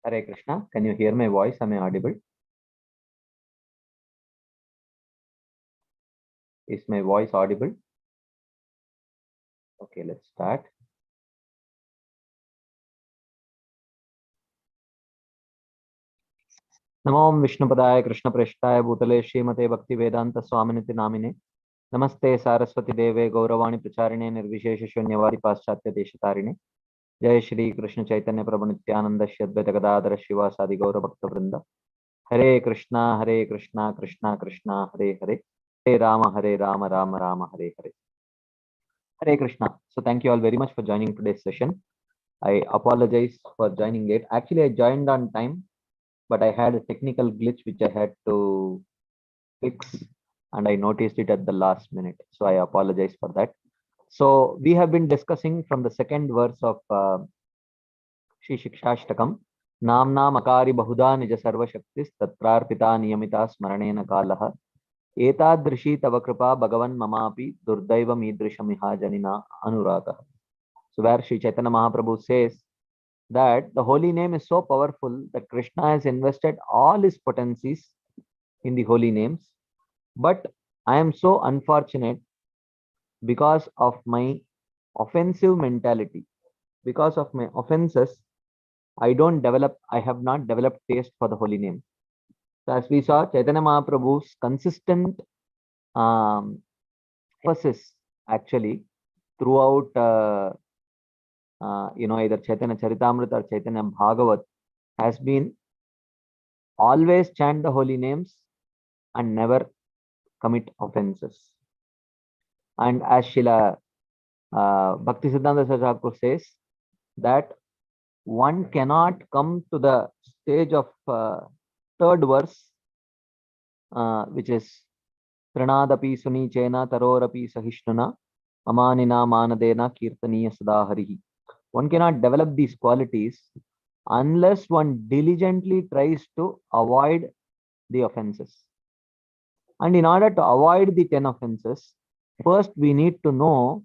Hare Krishna. Can you hear my voice? Am I audible? Is my voice audible? Okay, let's start. Namo Vishnupadaya Krishna Prashtaya Bhutale Srimate Bhakti Vedanta Swaminiti Namine. Namaste Saraswati Deve Gauravani Pracharine Nirvishesha Shunyavadi Paschatya Deshatarine. Jai Shri Krishna Chaitanya Prabhu Nityananda Shri Advaita Gadadhara Shivasadi Gaura Bhakta Vrinda. Hare Krishna, Krishna Krishna, Hare Hare. Hare Rama, Rama Hare Hare. Hare Krishna. So thank you all very much for joining today's session. I apologize for joining late. Actually, I joined on time, but I had a technical glitch which I had to fix, and I noticed it at the last minute. So I apologize for that. So we have been discussing from the second verse of Shri Siksastakam. Namna Makari Bahuda Nija Sarva Shaktis Tatrarpita Niyamita Smaranena Kalaha Etadrishi Tava Kripa Bhagavan Mamapi Durdaiva Midrishamiha Janina Anuraka. So where Sri Chaitanya Mahaprabhu says that the holy name is so powerful that Krishna has invested all his potencies in the holy names. But I am so unfortunate because of my offensive mentality. Because of my offenses, I have not developed taste for the holy name. So as we saw, Chaitanya Mahaprabhu's consistent emphasis actually throughout either Chaitanya Charitamrita or Chaitanya Bhagavat has been always chant the holy names and never commit offenses. And as Srila Bhakti Siddhanta Thakur says that one cannot come to the stage of third verse, which is Trinadapi Sunichena Tarorapi Sahishnuna Amanina Manadena Kirtaniya Sadaharihi. One cannot develop these qualities unless one diligently tries to avoid the offenses. And in order to avoid the 10 offenses, first we need to know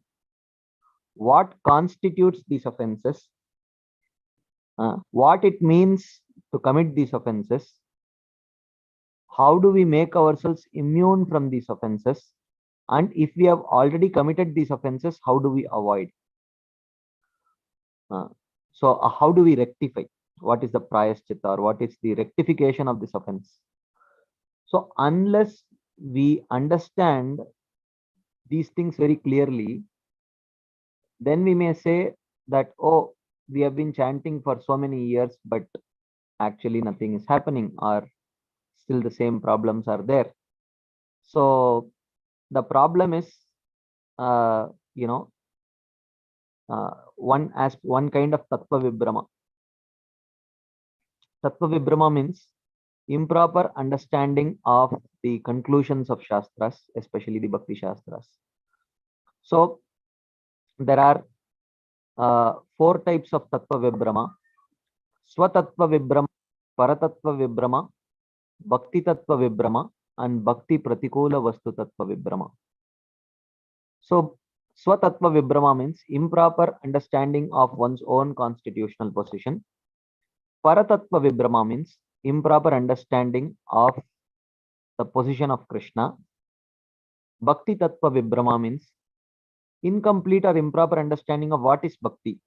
what constitutes these offenses, what it means to commit these offenses, how do we make ourselves immune from these offenses, and if we have already committed these offenses, how do we avoid? So how do we rectify? What is the prayaschitta, or what is the rectification of this offense? So unless we understand these things very clearly, then we may say that, oh, we have been chanting for so many years, but actually nothing is happening, or still the same problems are there. So the problem is, one kind of tattva vibrama. Tattva vibrama means improper understanding of the conclusions of Shastras, especially the Bhakti Shastras. So there are 4 types of tattva vibrama: Swatattva vibrama, Paratattva vibrama, Bhakti tattva vibrama, and Bhakti pratikula vastu tattva vibrama. So Swatattva vibrama means improper understanding of one's own constitutional position. Paratattva vibrama means improper understanding of the position of Krishna. Bhakti tattva vibrama means incomplete or improper understanding of what is bhakti,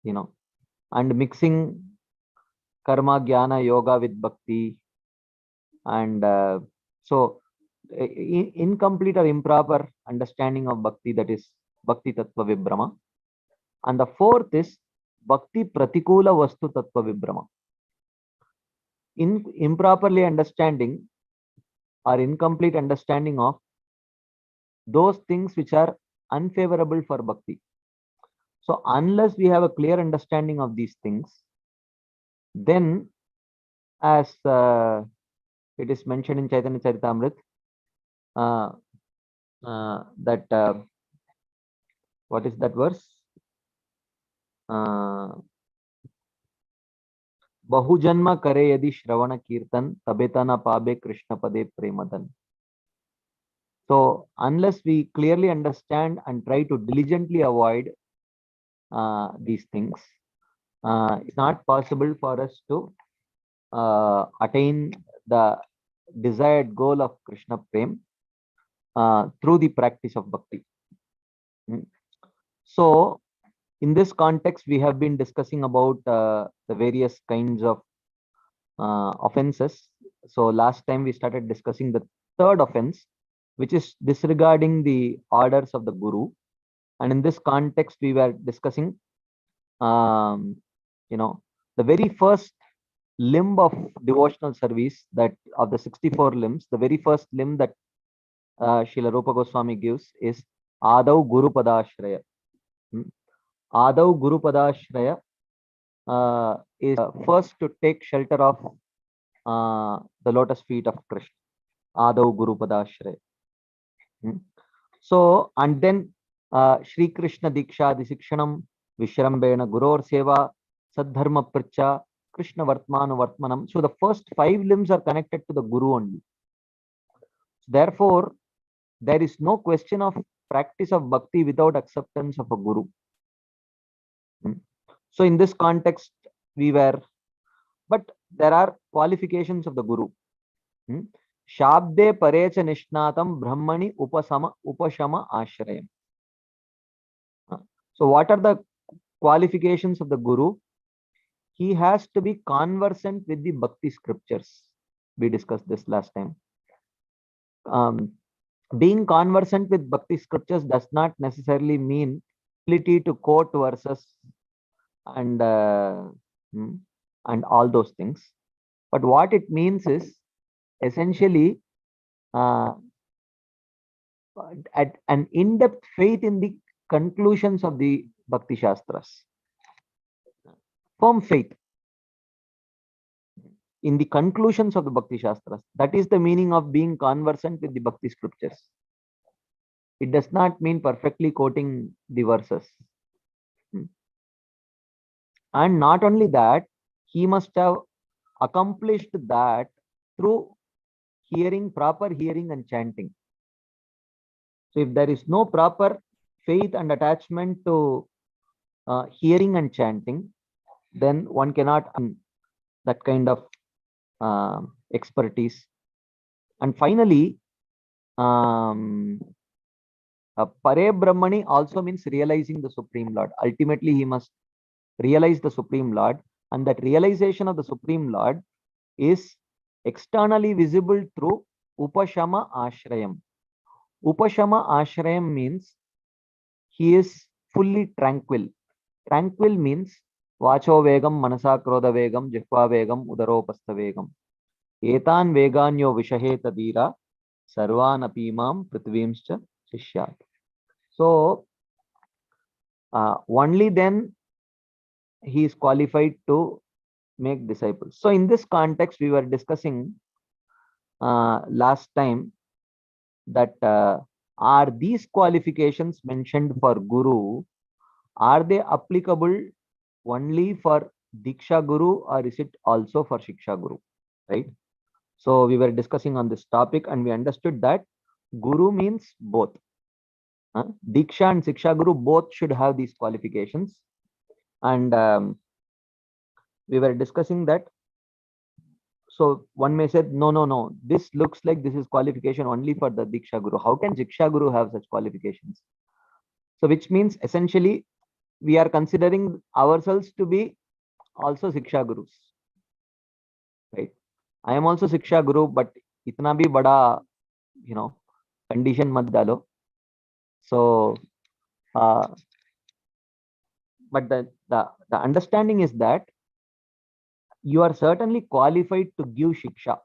and mixing karma, jnana, yoga with bhakti, and so incomplete or improper understanding of bhakti, that is Bhakti tattva vibrama. And the 4th is Bhakti pratikula vastu tattva vibrama. Improperly understanding or incomplete understanding of those things which are unfavorable for bhakti. So unless we have a clear understanding of these things, then as it is mentioned in Chaitanya Charitamrita, that what is that verse? Bahujanma kare yadi shravana kirtan tabetana pabe krishna pade premadan. So unless we clearly understand and try to diligently avoid these things, it's not possible for us to attain the desired goal of Krishna Prem through the practice of bhakti. So, in this context, we have been discussing about the various kinds of offenses. So, last time we started discussing the third offense, which is disregarding the orders of the Guru. And in this context, we were discussing, the very first limb of devotional service, that of the 64 limbs, the very first limb that Srila Rupa Goswami gives is Adau Guru Padashraya. Adau Guru Padashraya is first to take shelter of the lotus feet of Krishna. Adau Guru Padashraya. So, and then Shri Krishna Diksha Disikshanam Vishrambena Guror Seva Sadharma Pracha Krishna Vartmanu Vartmanam. So the first 5 limbs are connected to the Guru only. Therefore, there is no question of practice of bhakti without acceptance of a Guru. So in this context, but there are qualifications of the Guru. Shabde Parecha Nishnatam Brahmani Upashama Ashrayam. So what are the qualifications of the Guru? He has to be conversant with the bhakti scriptures. We discussed this last time. Being conversant with bhakti scriptures does not necessarily mean ability to quote verses and all those things. But what it means is essentially an in-depth faith in the conclusions of the Bhakti Shastras. Firm faith in the conclusions of the Bhakti Shastras. That is the meaning of being conversant with the Bhakti scriptures. It does not mean perfectly quoting the verses. And not only that, he must have accomplished that through proper hearing and chanting. So if there is no proper faith and attachment to hearing and chanting, then one cannot that kind of expertise. And finally, Pare Brahmani also means realizing the Supreme Lord. Ultimately, he must realize the Supreme Lord, and that realization of the Supreme Lord is externally visible through Upashama Ashrayam. Upashama Ashrayam means he is fully tranquil. Tranquil means Vacho Vegam, Manasa Krodha Vegam, Jihva Vegam, Udaropastha Vegam. Etan Veganyo Vishaheta Dira, Sarvan Apimam Prithvimscha Shishyat. So, only then he is qualified to make disciples. So in this context, we were discussing last time that are these qualifications mentioned for Guru, are they applicable only for Diksha Guru, or is it also for Shiksha Guru? Right? So we were discussing on this topic, and we understood that Guru means both. Diksha and Shiksha Guru both should have these qualifications. And we were discussing that. So one may say, no, this looks like this is qualification only for the Diksha Guru. How can Shiksha Guru have such qualifications? So which means essentially we are considering ourselves to be also Shiksha Gurus. Right? I am also Shiksha Guru, but itna bhi bada, condition mat dalo. So, but the understanding is that you are certainly qualified to give Shiksha,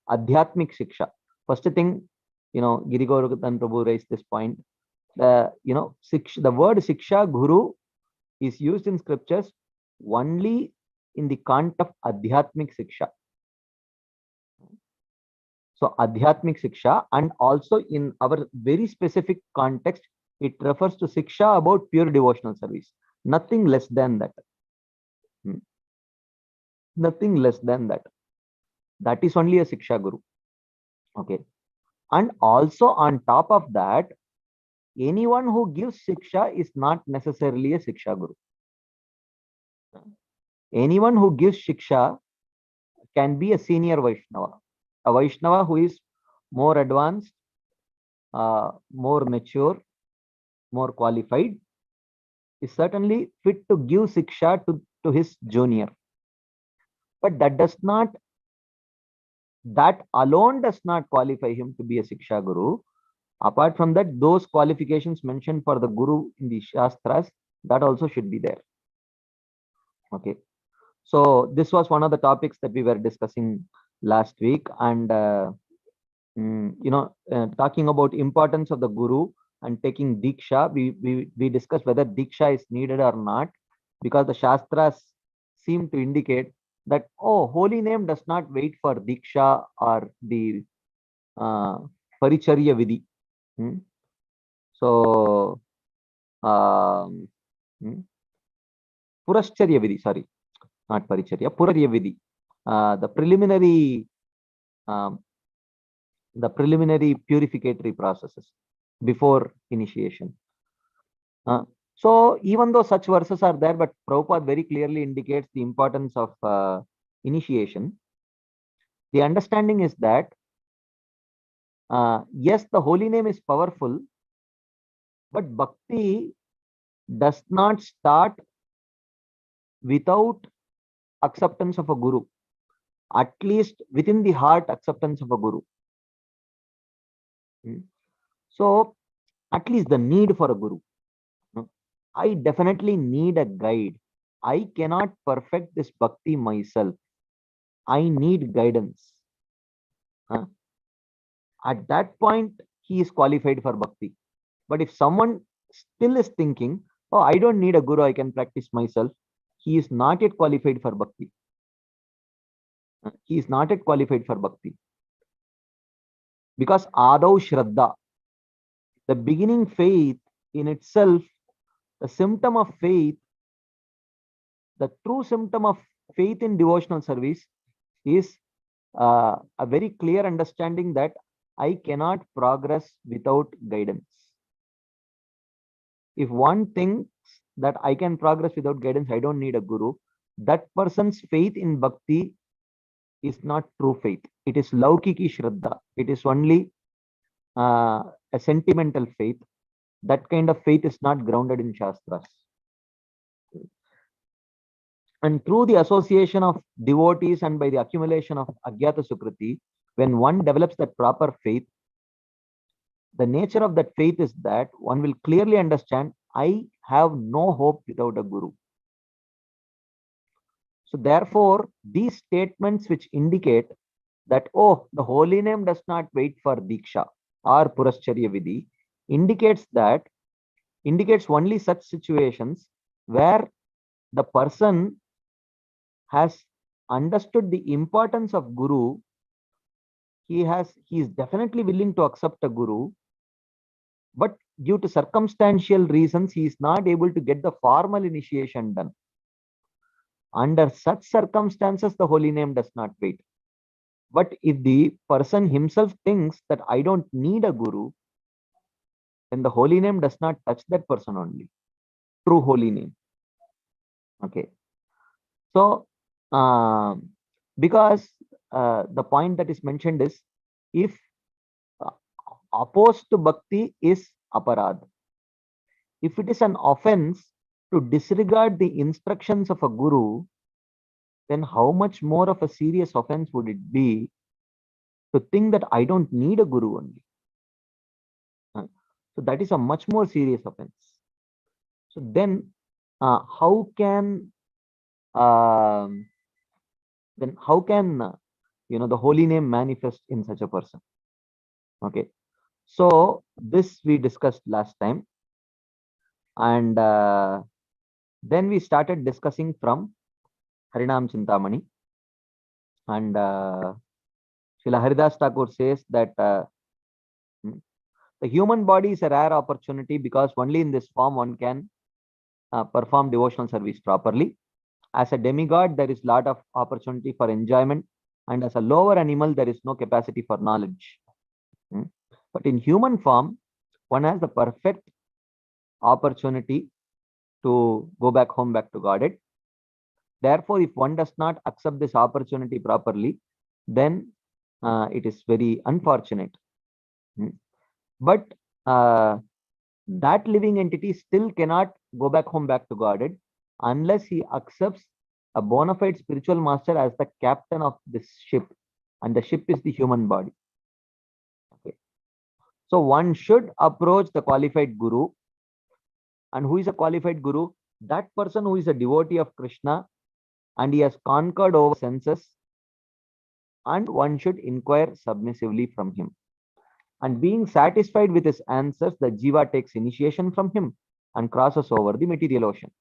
Adhyatmik Shiksha. First thing, Giri Gauratan Prabhu raised this point. The word Shiksha Guru is used in scriptures only in the context of Adhyatmik Shiksha. So Adhyatmik Shiksha, and also in our very specific context, it refers to Shiksha about pure devotional service. Nothing less than that. Nothing less than that. That is only a Shiksha Guru. Okay. And also on top of that, anyone who gives Shiksha is not necessarily a Shiksha Guru. Anyone who gives Shiksha can be a senior Vaishnava. A Vaishnava who is more advanced, more mature, more qualified, is certainly fit to give Shiksha to his junior. But that alone does not qualify him to be a Siksha Guru. Apart from that, those qualifications mentioned for the Guru in the Shastras, that also should be there. Okay. So this was one of the topics that we were discussing last week. And, talking about importance of the Guru and taking Diksha, we discussed whether Diksha is needed or not, because the Shastras seem to indicate that, holy name does not wait for Diksha or the Paricharya Vidhi. So, Purascharya Vidhi, sorry, not Paricharya, Puracharya Vidhi. The preliminary purificatory processes before initiation. So even though such verses are there, but Prabhupada very clearly indicates the importance of initiation. The understanding is that, yes, the holy name is powerful, but bhakti does not start without acceptance of a guru, at least within the heart acceptance of a guru. So at least the need for a guru. I definitely need a guide. I cannot perfect this bhakti myself. I need guidance. At that point, he is qualified for bhakti. But if someone still is thinking, I don't need a guru, I can practice myself, he is not yet qualified for bhakti. He is not yet qualified for bhakti. Because Adau Shraddha, the beginning faith in itself, the symptom of faith, the true symptom of faith in devotional service is a very clear understanding that I cannot progress without guidance. If one thinks that I can progress without guidance, I don't need a guru, that person's faith in bhakti is not true faith. It is laukiki shraddha. It is only a sentimental faith. That kind of faith is not grounded in Shastras. And through the association of devotees and by the accumulation of Agyata Sukriti, when one develops that proper faith, the nature of that faith is that one will clearly understand, I have no hope without a guru. So therefore, these statements which indicate that, the holy name does not wait for Diksha or Purascharya Vidhi, indicates only such situations where the person has understood the importance of Guru. He is definitely willing to accept a Guru, but due to circumstantial reasons, he is not able to get the formal initiation done. Under such circumstances, the holy name does not wait. But if the person himself thinks that I don't need a guru, then the holy name does not touch that person only. True holy name. Okay. So, because the point that is mentioned is, if opposed to bhakti is aparad. If it is an offense to disregard the instructions of a guru, then how much more of a serious offense would it be to think that I don't need a guru only? So that is a much more serious offense. So then, how can the holy name manifest in such a person? Okay. So this we discussed last time, and then we started discussing from Harinam Chintamani, and Srila Haridas Thakur says that the human body is a rare opportunity because only in this form one can perform devotional service properly. As a demigod, there is a lot of opportunity for enjoyment, and as a lower animal, there is no capacity for knowledge. But in human form, one has the perfect opportunity to go back home, back to Godhead. Therefore, if one does not accept this opportunity properly, then it is very unfortunate. But that living entity still cannot go back home, back to Godhead, unless he accepts a bona fide spiritual master as the captain of this ship, and the ship is the human body. Okay. So one should approach the qualified guru. And who is a qualified guru? That person who is a devotee of Krishna and he has conquered over senses, and one should inquire submissively from him. And being satisfied with his answers, the jiva takes initiation from him and crosses over the material ocean.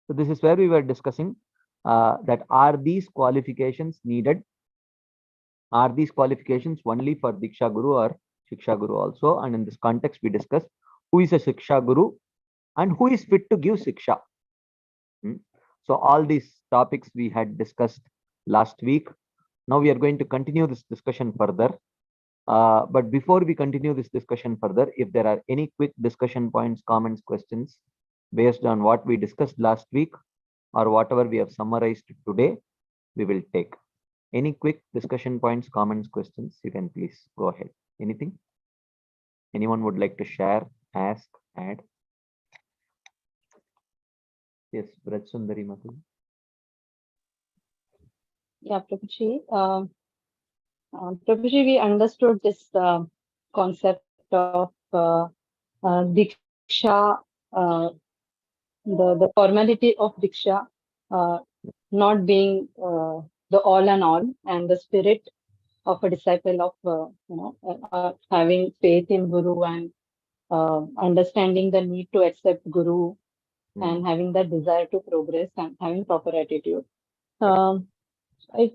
So this is where we were discussing that are these qualifications needed? Are these qualifications only for Diksha Guru or Shiksha Guru also? And in this context, we discussed who is a Shiksha Guru and who is fit to give Shiksha. So all these topics we had discussed last week. Now we are going to continue this discussion further. But before we continue this discussion further, if there are any quick discussion points, comments, questions based on what we discussed last week or whatever we have summarized today, we will take. Any quick discussion points, comments, questions, you can please go ahead. Anything? Anyone would like to share, ask, add? Yes, Braj Sundari Matu. Yeah, Prabhuji. Prabhuji, we understood this concept of Diksha, the formality of Diksha not being the all and all, and the spirit of a disciple of having faith in Guru and understanding the need to accept Guru and having that desire to progress and having proper attitude. I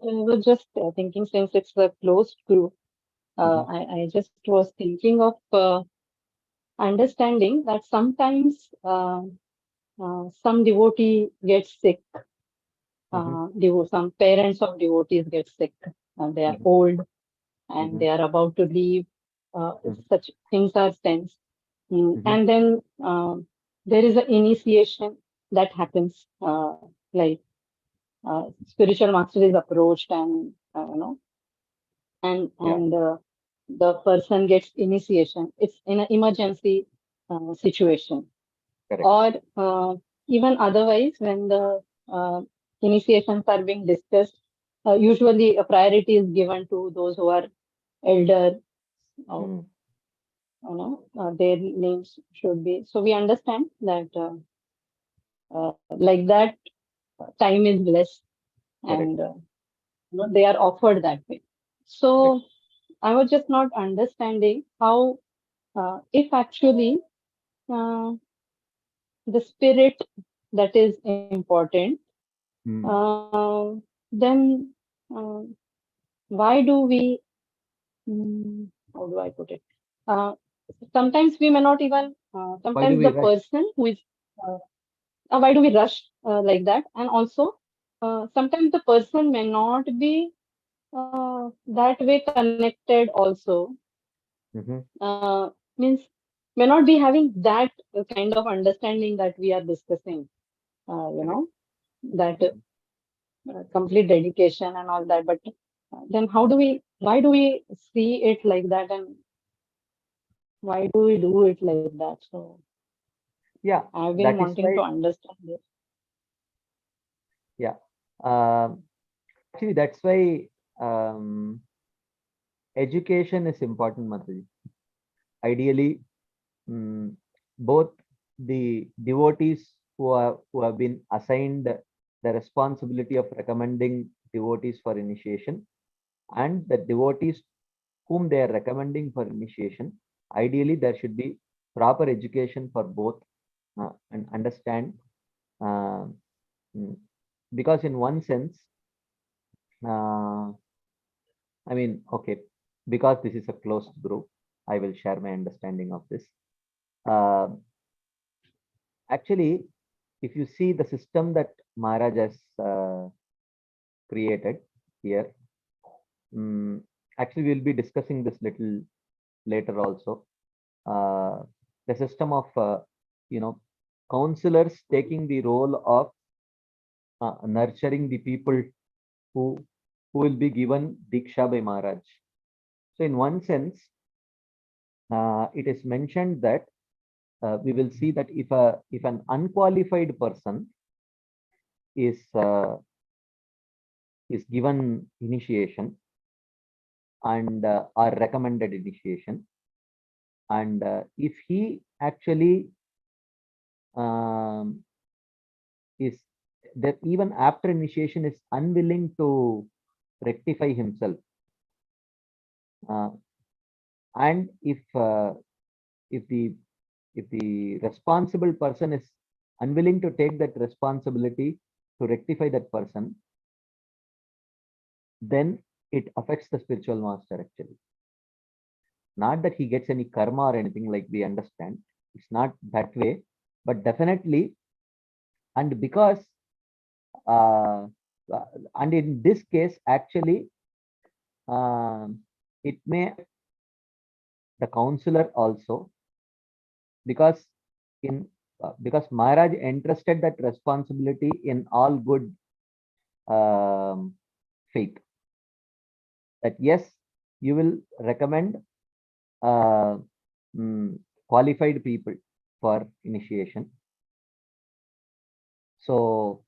was just thinking, since it's a closed group, I just was thinking of understanding that sometimes some devotee gets sick. Some parents of devotees get sick. They are old and they are about to leave. Such things are tense. And then there is an initiation that happens, like spiritual master is approached and the person gets initiation. It's in an emergency situation. Correct. Or even otherwise, when the initiations are being discussed, usually a priority is given to those who are elder. Their names should be. So we understand that like that, time is blessed, and they are offered that way. So I was just not understanding how, if actually the spirit that is important, then why do we, how do I put it? Sometimes we may not even, sometimes the person who is, why do we rush like that? And also, sometimes the person may not be that way connected also. Means may not be having that kind of understanding that we are discussing, that complete dedication and all that. But then why do we see it like that, and why do we do it like that? So yeah, I've been wanting to understand this. Yeah, actually that's why education is important, Mataji. Ideally, both the devotees who have been assigned the responsibility of recommending devotees for initiation, and the devotees whom they are recommending for initiation, ideally there should be proper education for both, and understand, because in one sense, I mean, okay, because this is a closed group, I will share my understanding of this. Actually, if you see the system that Maharaj has created here, actually we'll be discussing this little later also. The system of counselors taking the role of nurturing the people who will be given Diksha by Maharaj. So in one sense, it is mentioned that we will see that if an unqualified person is given initiation and or recommended initiation, and if he actually is that even after initiation is unwilling to rectify himself, and if the responsible person is unwilling to take that responsibility to rectify that person, then it affects the spiritual master actually. Not that he gets any karma or anything like we understand. It's not that way, but definitely, and because and in this case, actually, it may the counselor also, because because Maharaj entrusted that responsibility in all good faith. That yes, you will recommend qualified people for initiation. So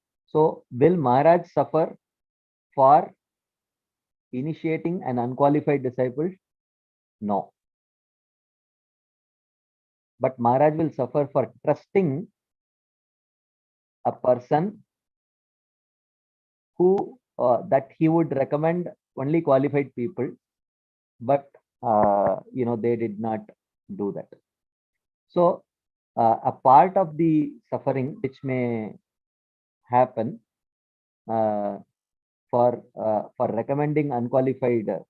will Maharaj suffer for initiating an unqualified disciple? No. But Maharaj will suffer for trusting a person who that he would recommend only qualified people, but they did not do that. So a part of the suffering which may happen for recommending unqualified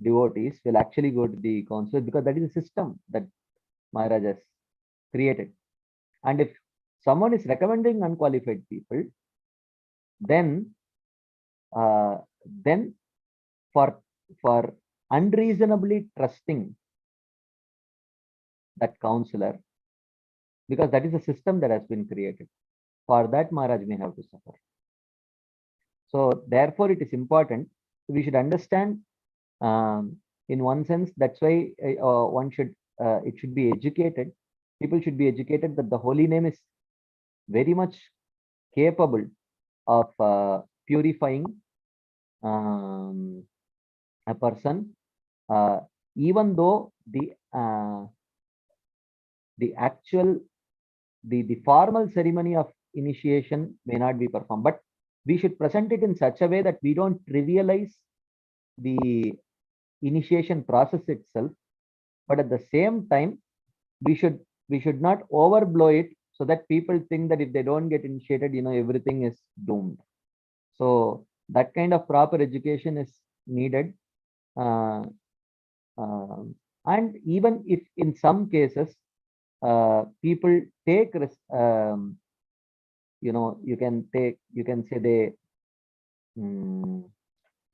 devotees will actually go to the council, because that is a system that Maharaj has created. And if someone is recommending unqualified people, then for unreasonably trusting that counselor, because that is a system that has been created, for that Maharaj may have to suffer. So therefore it is important, we should understand in one sense, that's why one should it should be educated, people should be educated that the holy name is very much capable of purifying a person, even though the actual the formal ceremony of initiation may not be performed, but we should present it in such a way that we don't trivialize the initiation process itself, but at the same time we should not overblow it, so that people think that if they don't get initiated, everything is doomed. So that kind of proper education is needed, and even if in some cases people take you can say they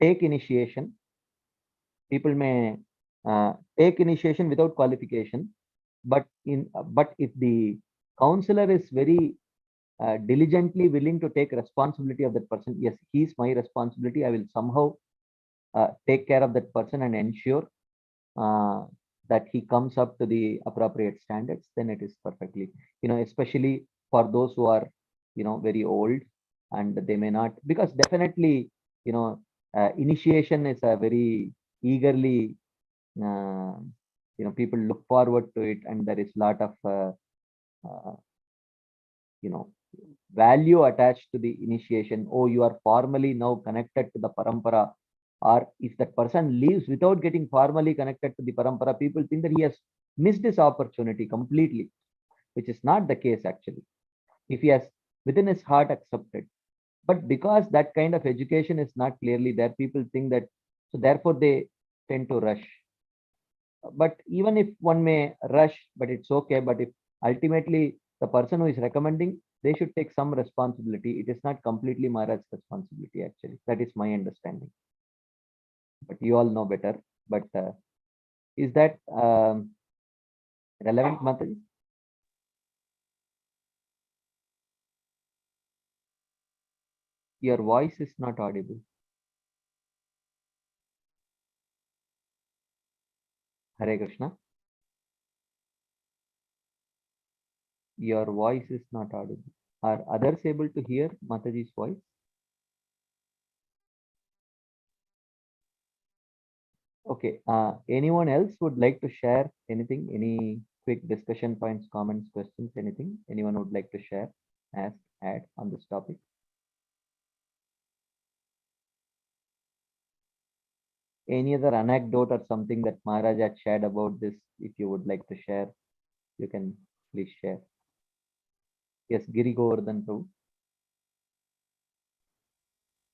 take initiation, people may take initiation without qualification, but if the counselor is very diligently willing to take responsibility of that person, yes, he is my responsibility, I will somehow take care of that person and ensure that he comes up to the appropriate standards, then it is perfectly, especially for those who are, very old, and they may not, because definitely, initiation is a very eagerly, people look forward to it, and there is a lot of, uh, value attached to the initiation. Oh, you are formally now connected to the parampara. Or if that person leaves without getting formally connected to the parampara, people think that he has missed this opportunity completely, which is not the case actually. If he has within his heart accepted, but because that kind of education is not clearly there, people think that, so therefore they tend to rush. But even if one may rush, but it's okay. But if ultimately the person who is recommending, they should take some responsibility. It is not completely Maharaj's responsibility actually. That is my understanding. But you all know better. But is that relevant, Mataji? Your voice is not audible. Hare Krishna. Your voice is not audible. Are others able to hear Mataji's voice? Okay. Anyone else would like to share anything? Any quick discussion points, comments, questions, anything? Anyone would like to share, ask, add on this topic? Any other anecdote or something that Maharaj had shared about this? If you would like to share, you can please share. Yes, Giri Govardhan Prabhu.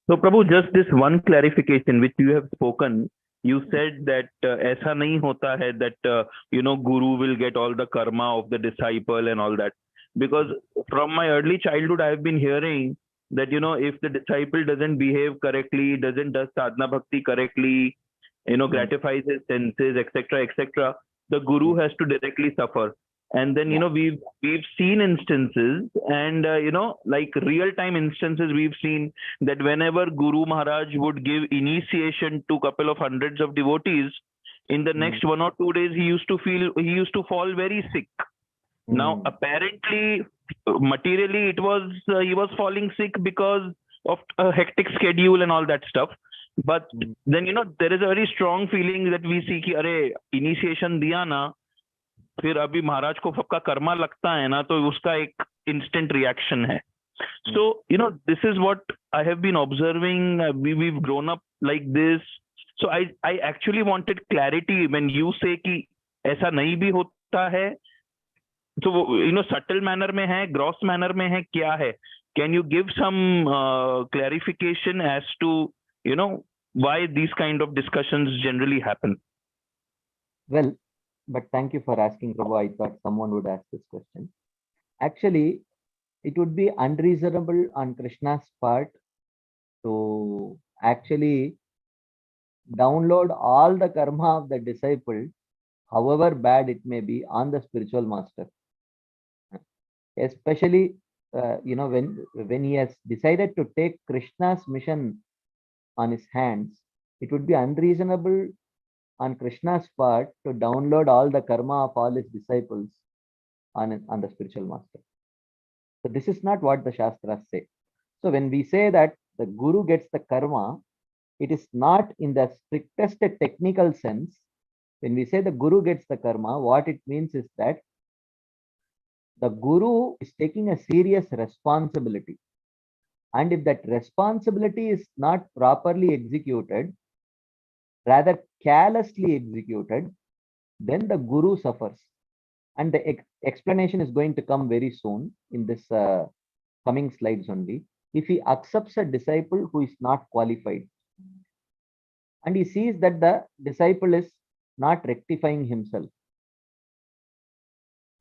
So, Prabhu, just this one clarification which you have spoken. You said that ऐसा नहीं होता है that Guru will get all the karma of the disciple and all that. Because from my early childhood, I have been hearing that if the disciple doesn't behave correctly, doesn't do sadhana bhakti correctly, gratifies his senses, etc., etc., the Guru has to directly suffer. And then we've seen instances, and like real time instances, we've seen that whenever Guru Maharaj would give initiation to couple of hundreds of devotees, in the next 1 or 2 days he used to fall very sick. Now apparently, materially, it was he was falling sick because of a hectic schedule and all that stuff. But then there is a very strong feeling that we see कि अरे initiation दिया ना, फिर अभी महाराज को सबका कर्मा लगता है ना, तो उसका एक instant reaction है. So this is what I have been observing. We've grown up like this. So I actually wanted clarity when you say कि ऐसा नहीं भी होता है. So subtle manner में है, gross manner में है, क्या है? Can you give some clarification as to why these kind of discussions generally happen? Well, but thank you for asking, Prabhu. I thought someone would ask this question. Actually, it would be unreasonable on Krishna's part to actually download all the karma of the disciple, however bad it may be, on the spiritual master. Especially, when he has decided to take Krishna's mission on his hands, it would be unreasonable on Krishna's part to download all the karma of all his disciples on the spiritual master. So this is not what the Shastras say. So when we say that the Guru gets the karma, it is not in the strictest technical sense. When we say the Guru gets the karma, what it means is that the Guru is taking a serious responsibility. And if that responsibility is not properly executed, rather carelessly executed, then the Guru suffers. And the explanation is going to come very soon in this coming slides only. If he accepts a disciple who is not qualified, and he sees that the disciple is not rectifying himself,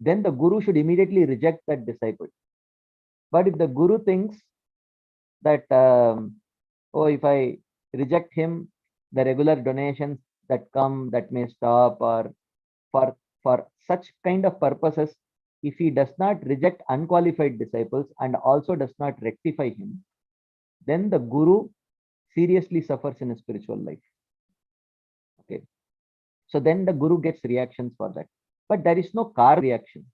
then the Guru should immediately reject that disciple. But if the Guru thinks that, if I reject him, the regular donations that come, that may stop, or for such kind of purposes, if he does not reject unqualified disciples and also does not rectify him, then the Guru seriously suffers in his spiritual life. Okay. So then the Guru gets reactions for that. But there is no car reactions.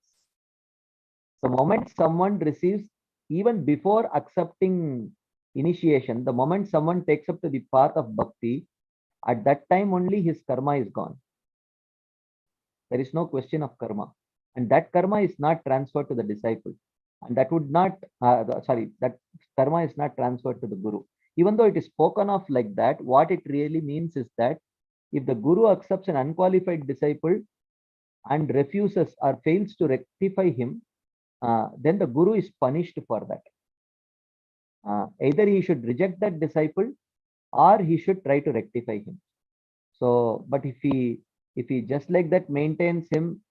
The moment someone receives, even before accepting initiation, the moment someone takes up to the path of bhakti, at that time only his karma is gone. There is no question of karma. And that karma is not transferred to the disciple. And that would not, that karma is not transferred to the Guru. Even though it is spoken of like that, what it really means is that if the Guru accepts an unqualified disciple and refuses or fails to rectify him, then the Guru is punished for that. Either he should reject that disciple or he should try to rectify him. So, but if he just like that maintains him,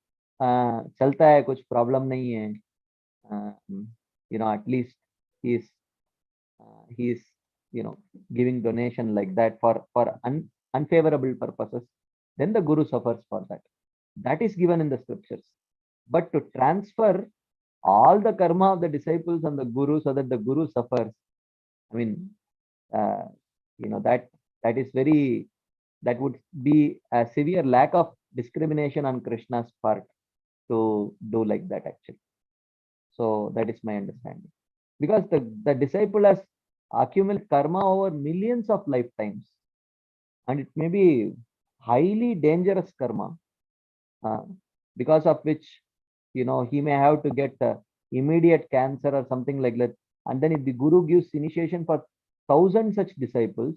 chalta hai, kuch problem nahi hai, at least he is giving donation like that for unfavorable purposes, then the Guru suffers for that. That is given in the scriptures. But to transfer all the karma of the disciples on the Guru so that the Guru suffers, I mean, uh, that is very, that would be a severe lack of discrimination on Krishna's part to do like that actually. So that is my understanding. Because the disciple has accumulated karma over millions of lifetimes, and it may be highly dangerous karma, uh, because of which he may have to get immediate cancer or something like that. And then if the guru gives initiation for 1,000 such disciples,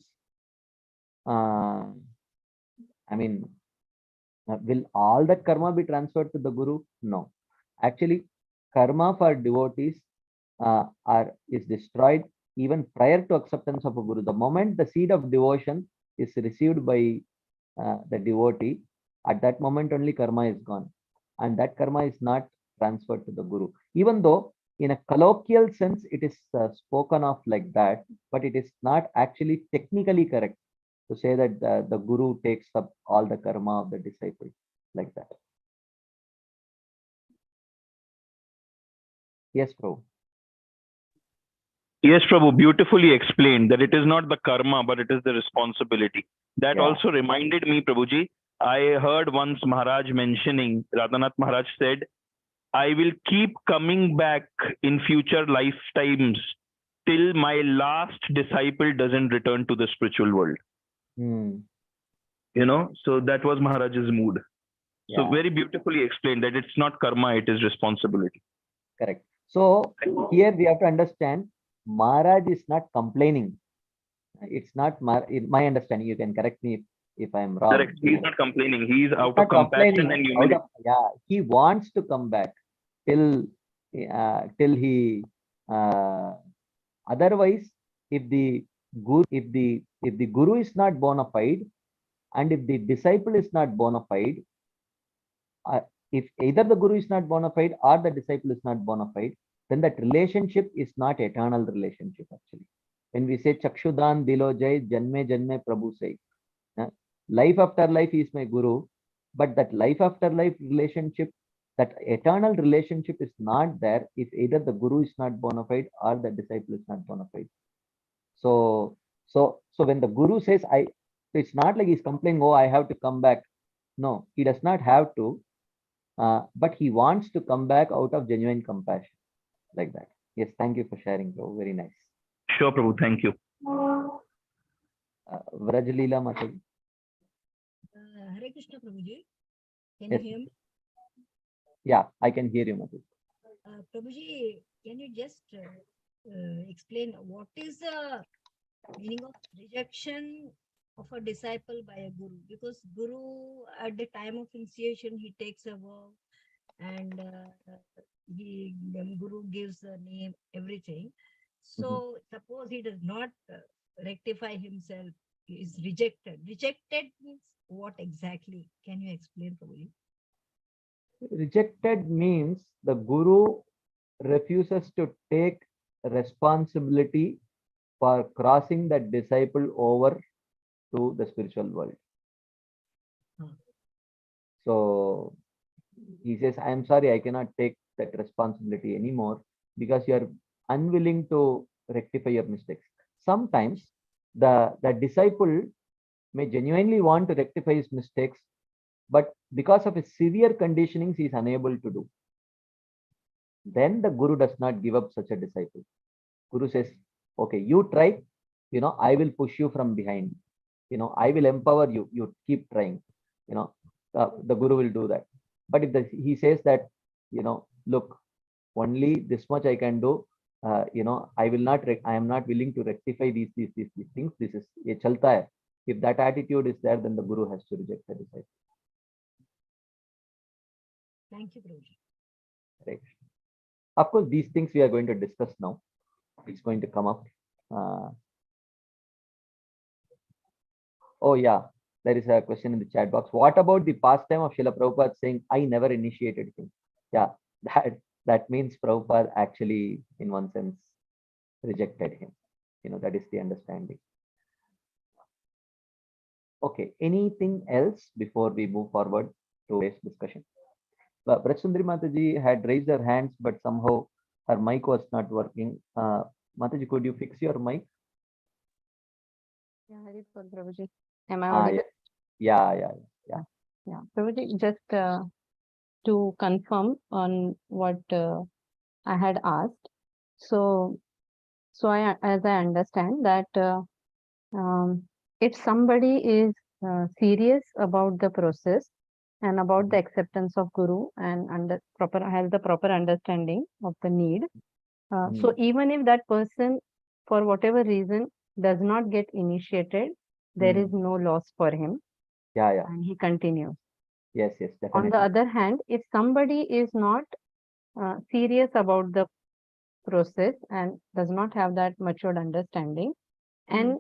uh, I mean, will all that karma be transferred to the guru? No. Actually, karma for devotees is destroyed even prior to acceptance of a guru. The moment the seed of devotion is received by the devotee, at that moment only karma is gone, and that karma is not transferred to the guru. Even though in a colloquial sense it is spoken of like that, but it is not actually technically correct to say that the guru takes up all the karma of the disciple like that. Yes, Prabhu. Yes, Prabhu, beautifully explained that it is not the karma, but it is the responsibility. That Yeah. also reminded me, Prabhuji, I heard once Maharaj mentioning, Radhanath Maharaj said, I will keep coming back in future lifetimes till my last disciple doesn't return to the spiritual world. So that was Maharaj's mood. So Yeah. very beautifully explained that it's not karma, it is responsibility. Correct. So here we have to understand, Maharaj is not complaining. It's not in my understanding. You can correct me if I'm wrong. Correct. He's not complaining. He's out not of compassion complaining. and humility. He wants to come back till he. Otherwise, if the guru is not bona fide, and if the disciple is not bona fide, if either the guru is not bona fide or the disciple is not bona fide, then that relationship is not eternal relationship actually. When we say Chakshudan Dilo Jai Janme Janme Prabhu Sai, life after life is my guru, but that life after life relationship, that eternal relationship is not there if either the guru is not bona fide or the disciple is not bona fide. So when the guru says it's not like he's complaining, oh, I have to come back. No, he does not have to, but he wants to come back out of genuine compassion, like that. Yes, thank you for sharing, bro. Very nice. Sure, Prabhu. Thank you. Vrajleela Mataji. Hare Krishna, Prabhuji. Can Yes. you hear me? Yeah, I can hear you, Mataji. Prabhuji, can you just explain what is the meaning of rejection of a disciple by a guru? Because guru, at the time of initiation, he takes a vow, and the guru gives the name, everything. So suppose he does not rectify himself, he is rejected. Rejected means what exactly? Can you explain, Prabhuji? Rejected means the guru refuses to take responsibility for crossing that disciple over to the spiritual world. So he says, I am sorry, I cannot take that responsibility anymore because you are unwilling to rectify your mistakes. Sometimes the disciple may genuinely want to rectify his mistakes, but because of his severe conditionings, he is unable to do. Then the guru does not give up such a disciple. Guru says, okay, you try, I will push you from behind. I will empower you. You keep trying. The guru will do that. But if he says that, look, only this much I can do. I am not willing to rectify these things. This is a chalta hai. If that attitude is there, then the guru has to reject the disciple. Thank you, Prabhuji. Right. Of course, these things we are going to discuss now. It's going to come up. Oh yeah, there is a question in the chat box. What about the pastime of Srila Prabhupada saying, I never initiated him? Yeah, that means Prabhupada actually, in one sense, rejected him. That is the understanding. Okay, anything else before we move forward to today's discussion? Brajsundari Mataji had raised her hands, but somehow her mic was not working. Mataji, could you fix your mic? Yeah, Hari Bol, Prabhuji. Am I Ah, audible? yeah. Yeah, Prabhuji, just to confirm on what I had asked. So, as I understand that if somebody is serious about the process and about the acceptance of Guru and has the proper understanding of the need, so even if that person, for whatever reason, does not get initiated, there is no loss for him, Yeah. and he continues. Yes, On the definitely. other hand, if somebody is not serious about the process and does not have that matured understanding and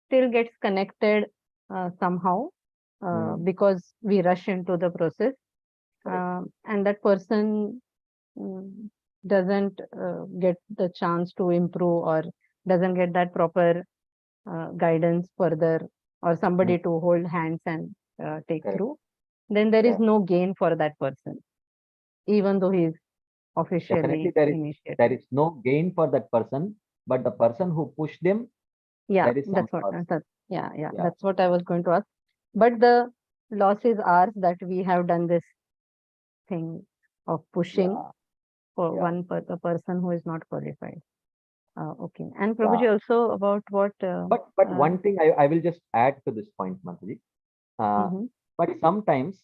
still gets connected somehow because we rush into the process, and that person doesn't get the chance to improve or doesn't get that proper guidance further or somebody to hold hands and take Correct. through, then there is Yeah. no gain for that person, even though he is Definitely officially initiated. there is no gain for that person, but the person who pushed them, Yeah, there is some that's what. loss. Yeah, Yeah. that's what I was going to ask. But the loss is ours that we have done this thing of pushing Yeah. for Yeah. the person who is not qualified. Okay. And Yeah. Prabhuji, also about what. But one thing I will just add to this point, Mataji. But sometimes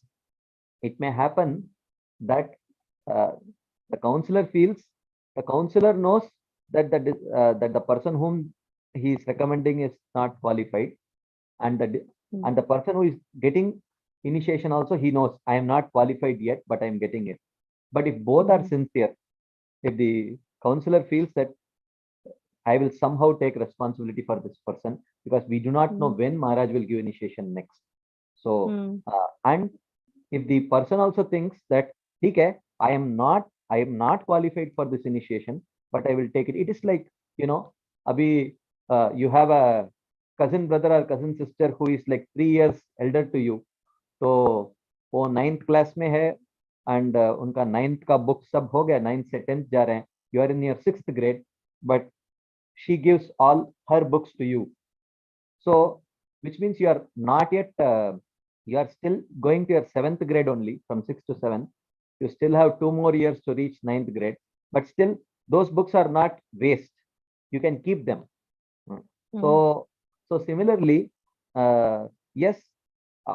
it may happen that uh, the counselor knows that that the person whom he is recommending is not qualified, and the person who is getting initiation also, he knows I am not qualified yet, but I am getting it. But if both are sincere, if the counselor feels that I will somehow take responsibility for this person, because we do not know when Maharaj will give initiation next. So, and if the person also thinks that, okay, I am not qualified for this initiation, but I will take it. It is like, Abhi, you have a cousin brother or cousin sister who is like 3 years elder to you. तो वो 9th class में है and उनका 9th का book सब हो गया, 9th से 10th जा रहे हैं, you are in your 6th grade, but she gives all her books to you. So, which means you are not yet, you are still going to your 7th grade only, from 6th to 7th. You still have 2 more years to reach 9th grade, but still those books are not waste. You can keep them. So similarly, yes,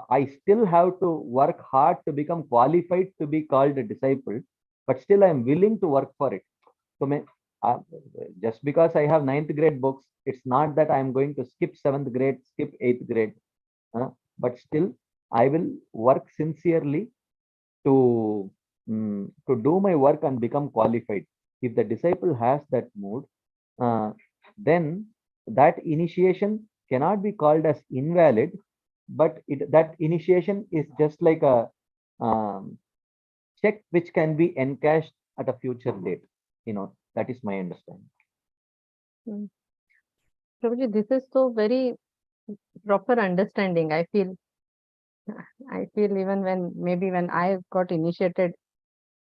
I still have to work hard to become qualified to be called a disciple, but still I am willing to work for it. So just because I have 9th grade books, it's not that I am going to skip 7th grade, skip 8th grade, but still I will work sincerely to do my work and become qualified. If the disciple has that mood, then that initiation cannot be called as invalid, but that initiation is just like a check which can be encashed at a future date. That is my understanding. Prabhuji, this is so very proper understanding. I feel even when I got initiated,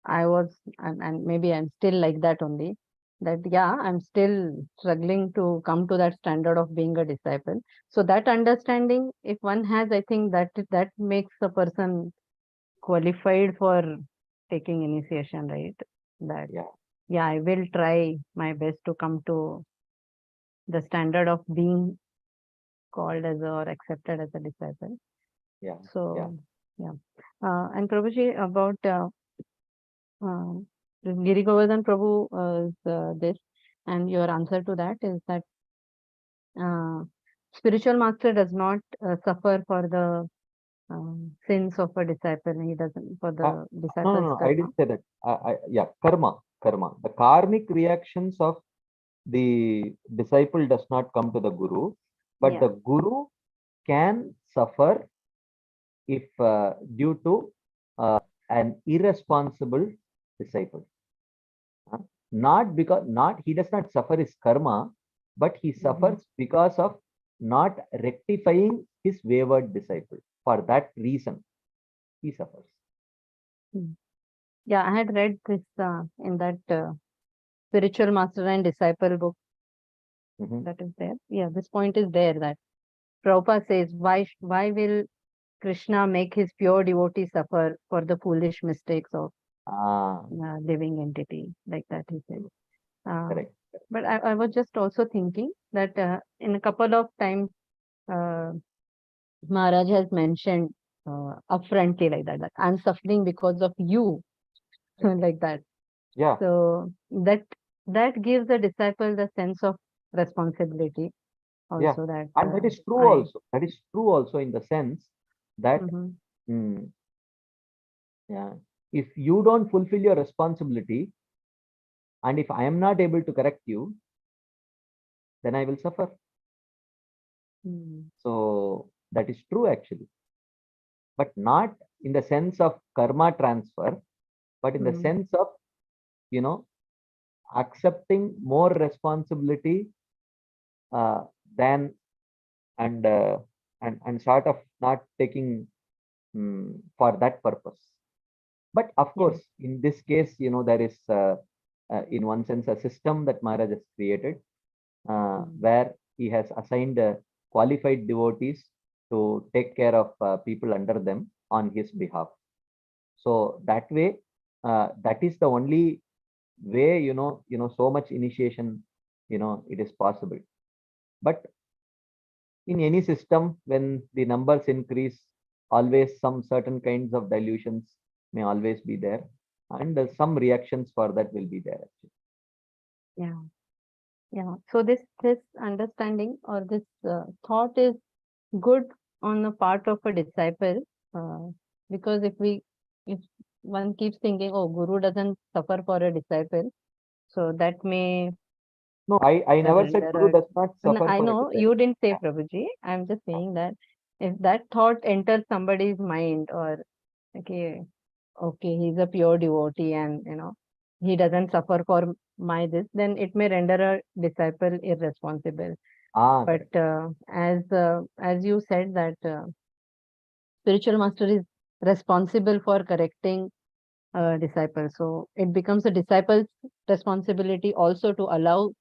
I was, and maybe I'm still like that only, that yeah, I'm still struggling to come to that standard of being a disciple. So that understanding, if one has, I think that makes a person qualified for taking initiation, right? That yeah, I will try my best to come to the standard of being called as or accepted as a disciple. Yeah. So yeah. And Prabhuji, about Giri Govardhan Prabhu is this, and your answer to that is that spiritual master does not suffer for the sins of a disciple. He doesn't for the disciple's No, I karma. didn't say that. Yeah, karma. The karmic reactions of the disciple does not come to the guru, but the guru can suffer if due to an irresponsible disciple. He does not suffer his karma, but he suffers because of not rectifying his wayward disciple. For that reason, he suffers. Yeah, I had read this in that spiritual master and disciple book. that is there. Yeah, this point is there that Prabhupada says, why will Krishna make his pure devotee suffer for the foolish mistakes of living entity? Like that he said. Correct. But I was just also thinking that in a couple of times, Maharaj has mentioned upfrontly like that I'm suffering because of you, like that. Yeah. So that gives the disciple the sense of responsibility also, that And that is true also. That is true also in the sense that yeah, if you don't fulfill your responsibility, and if I am not able to correct you, then I will suffer. So that is true actually, but not in the sense of karma transfer, but in the sense of, you know, accepting more responsibility than and sort of not taking for that purpose. But of course, in this case, you know, there is in one sense a system that Maharaj has created where he has assigned qualified devotees to take care of people under them on his behalf. So that way, that is the only way, you know, so much initiation, you know, it is possible. But in any system, when the numbers increase, always some certain kinds of dilutions may always be there, and some reactions for that will be there actually. Yeah. So this understanding or this thought is good on the part of a disciple, because if one keeps thinking, oh, Guru doesn't suffer for a disciple, so that may. No, I never said Guru does not suffer. I know you didn't say, Prabhuji. I'm just saying that if that thought enters somebody's mind, or okay, he's a pure devotee and he doesn't suffer for my this, then it may render a disciple irresponsible. But as you said that spiritual master is responsible for correcting disciples, so it becomes a disciple's responsibility also to allow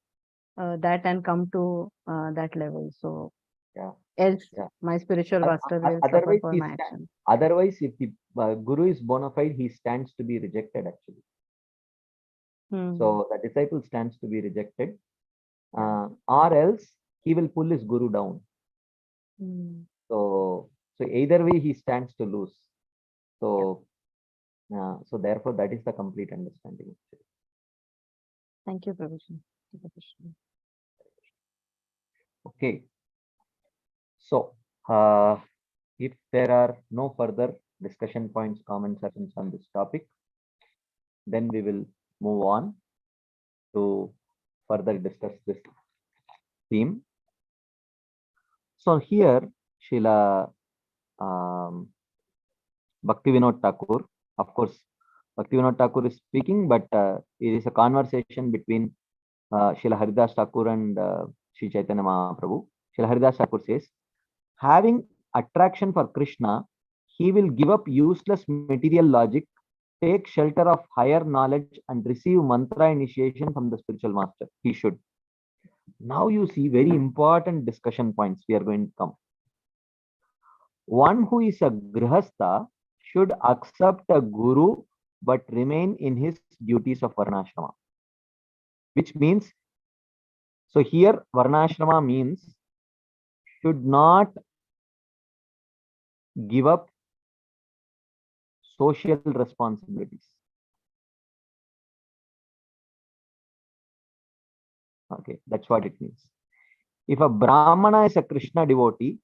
that and come to that level. So else my spiritual master will suffer for my action. Otherwise, if the Guru is bona fide, he stands to be rejected actually. So the disciple stands to be rejected, or else he will pull his Guru down. So either way he stands to lose. So so therefore that is the complete understanding. Thank you, Prabhuji. Okay. So if there are no further discussion points, comments, on this topic, then we will move on to further discuss this theme. So here, Srila Bhaktivinoda Thakur, of course, Bhaktivinoda Thakur is speaking, but it is a conversation between Srila Haridas Thakur and Sri Chaitanya Mahaprabhu. Srila Haridas Thakur says, having attraction for Krishna, he will give up useless material logic, take shelter of higher knowledge, and receive mantra initiation from the spiritual master. He should. Now you see very important discussion points we are going to come. One who is a grihastha should accept a guru but remain in his duties of varnashrama. Which means, so here varnashrama means should not give up social responsibilities. Okay, that's what it means. If a Brahmana is a Krishna devotee,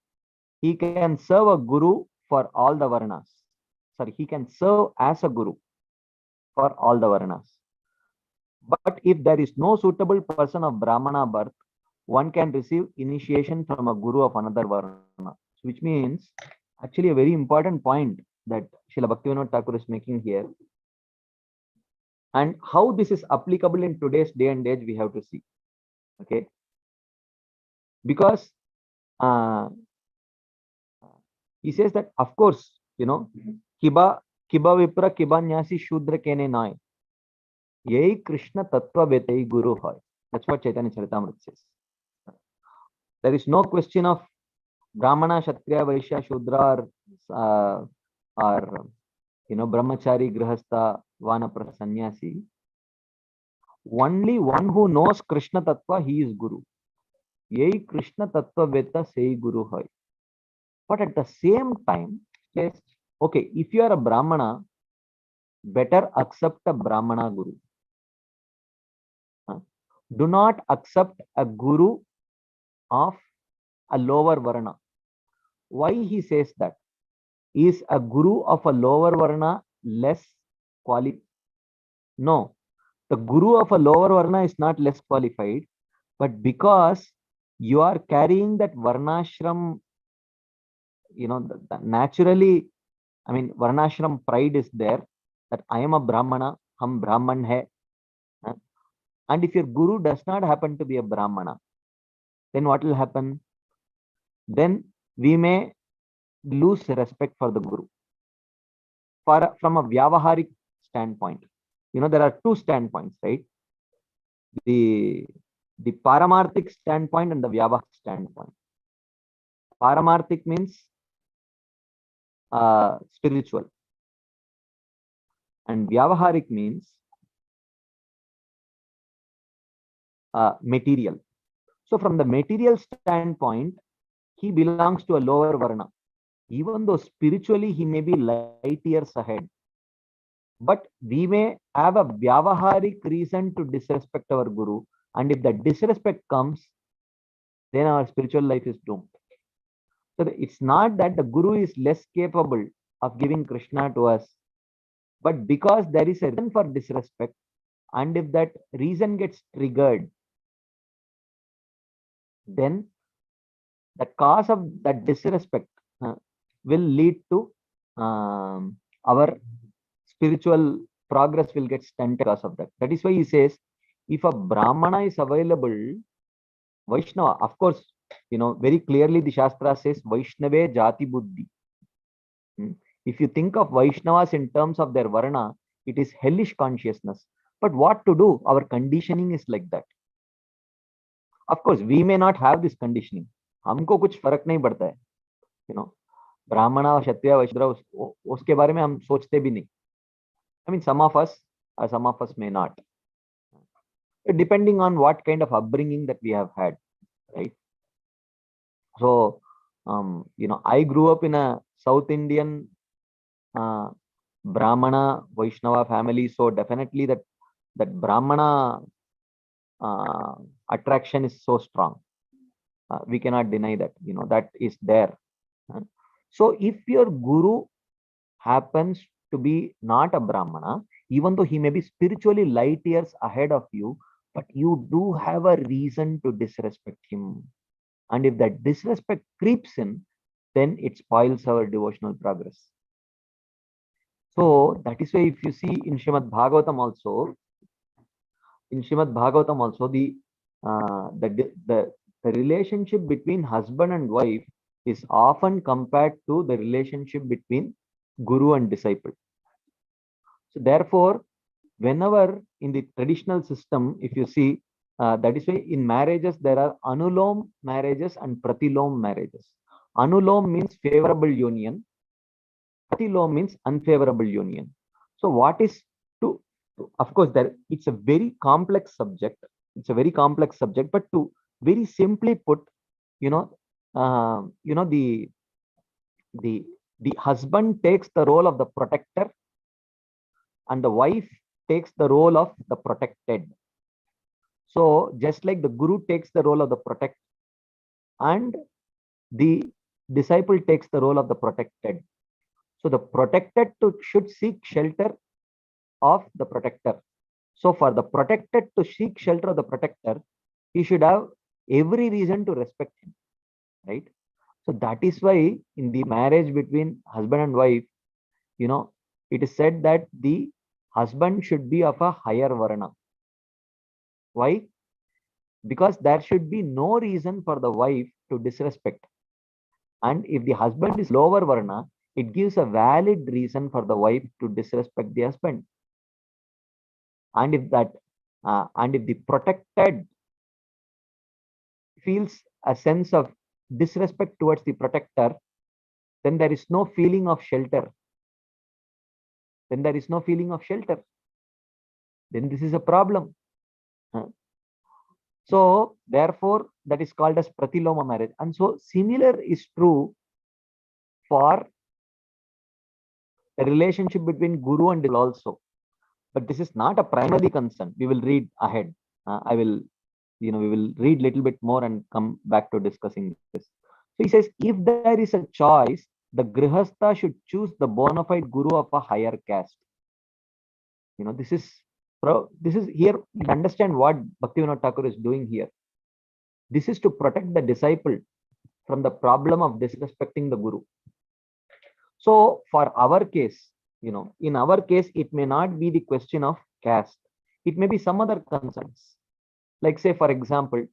he can serve a guru for all the varnas. Sorry, he can serve as a guru for all the varnas. But if there is no suitable person of Brahmana birth, one can receive initiation from a guru of another varna. Which means, actually a very important point that Srila Bhaktivinoda Thakur is making here. And how this is applicable in today's day and age, we have to see. Okay. Because he says that, of course, kiba vipra kiba nyasi shudra kene nai. Yei Krishna tattva betei guru hoy. That's what Chaitanya Charitamrita says. There is no question of Brahmana, Kshatriya, Vaishya, Shudra, or Brahmachari, Grihastha, Vanapra, Sannyasi. Only one who knows Krishna Tattva, he is Guru. Yei Krishna Tattva Veta sei Guru hai. But at the same time, yes, okay, if you are a Brahmana, better accept a Brahmana Guru. Do not accept a Guru of a lower Varna. Why he says that? Is a Guru of a lower Varna less qualified? No. The Guru of a lower Varna is not less qualified, but because you are carrying that Varnashram, naturally, I mean, Varnashram pride is there, that I am a Brahmana, hum Brahman hai. And if your Guru does not happen to be a Brahmana, then what will happen? Then we may lose respect for the Guru. From a Vyavaharik standpoint, there are two standpoints, right? The Paramarthik standpoint and the Vyavaharik standpoint. Paramarthik means spiritual, and Vyavaharik means material. So from the material standpoint, he belongs to a lower Varna. Even though spiritually he may be light years ahead, but we may have a Vyavaharik reason to disrespect our Guru, and if that disrespect comes, then our spiritual life is doomed. So it's not that the Guru is less capable of giving Krishna to us, but because there is a reason for disrespect, and if that reason gets triggered, then the cause of that disrespect will lead to our spiritual progress will get stunted because of that. That is why he says, if a Brahmana is available, Vaishnava, of course, very clearly the Shastra says, Vaishnave Jati Buddhi. If you think of Vaishnavas in terms of their Varna, it is hellish consciousness. But what to do? Our conditioning is like that. Of course, we may not have this conditioning. हमको कुछ फर्क नहीं पड़ता है, ब्राह्मणा, क्षत्रिय, वैश्य, उसके बारे में हम सोचते भी नहीं. I mean, some of us may not, depending on what kind of upbringing that we have had, right? So, I grew up in a South Indian Brahmana Vaishnava family, so definitely that Brahmana attraction is so strong. We cannot deny that, that is there. So if your Guru happens to be not a Brahmana, even though he may be spiritually light years ahead of you, but you do have a reason to disrespect him. And if that disrespect creeps in, then it spoils our devotional progress. So that is why if you see in Srimad Bhagavatam also, the relationship between husband and wife is often compared to the relationship between Guru and disciple. So therefore, whenever in the traditional system, if you see, that is why in marriages there are Anulom marriages and Pratilom marriages. Anulom means favorable union. Pratilom means unfavorable union. So what is to, of course, it's a very complex subject. It's a very complex subject, but to very simply put, the husband takes the role of the protector, and the wife takes the role of the protected. So just like the Guru takes the role of the protect, and the disciple takes the role of the protected. So the protected should seek shelter of the protector. So for the protected to seek shelter of the protector, he should have every reason to respect him, right? So that is why in the marriage between husband and wife, it is said that the husband should be of a higher Varna. Why? Because there should be no reason for the wife to disrespect. And if the husband is lower Varna, it gives a valid reason for the wife to disrespect the husband. And if the protected feels a sense of disrespect towards the protector, then there is no feeling of shelter. Then there is no feeling of shelter. Then this is a problem. So therefore, that is called as pratiloma marriage. And so similar is true for the relationship between guru and disciple also. But this is not a primary concern. We will read ahead. We will read little bit more and come back to discussing this. So he says, if there is a choice, the grihastha should choose the bona fide guru of a higher caste. This is here. You understand what Bhaktivinoda Thakur is doing here. This is to protect the disciple from the problem of disrespecting the guru. So for our case, in our case, it may not be the question of caste. It may be some other concerns. Like say, for example,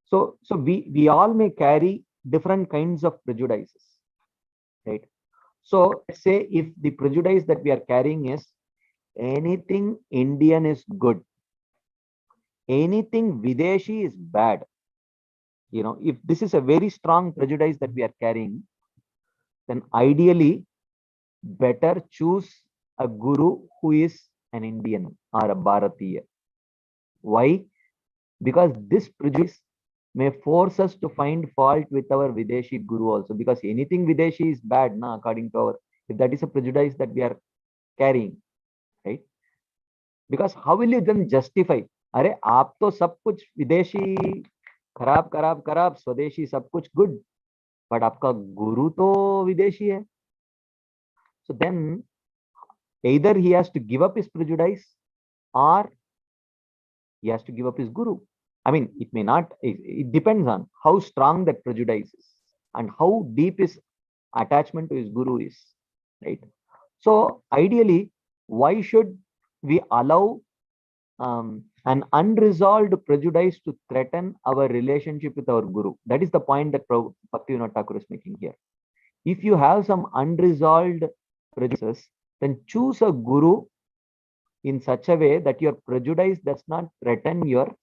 so we all may carry different kinds of prejudices, right? So let's say if the prejudice that we are carrying is anything Indian is good, anything Videshi is bad. If this is a very strong prejudice that we are carrying, then ideally better choose a guru who is an Indian or a Bharatiya. Why? Because this prejudice may force us to find fault with our Videshi guru also, because anything Videshi is bad, according to our, if that is a prejudice that we are carrying, right? Because how will you then justify, अरे आप तो सब कुछ विदेशी खराब खराब खराब, स्वदेशी सब कुछ good, but आपका guru तो विदेशी है. So then either he has to give up his prejudice or he has to give up his guru. I mean, it may not, it depends on how strong that prejudice is and how deep his attachment to his guru is, right? So ideally, why should we allow an unresolved prejudice to threaten our relationship with our guru? That is the point that Bhaktivinoda Thakur is making here. If you have some unresolved prejudices, then choose a guru in such a way that your prejudice does not threaten your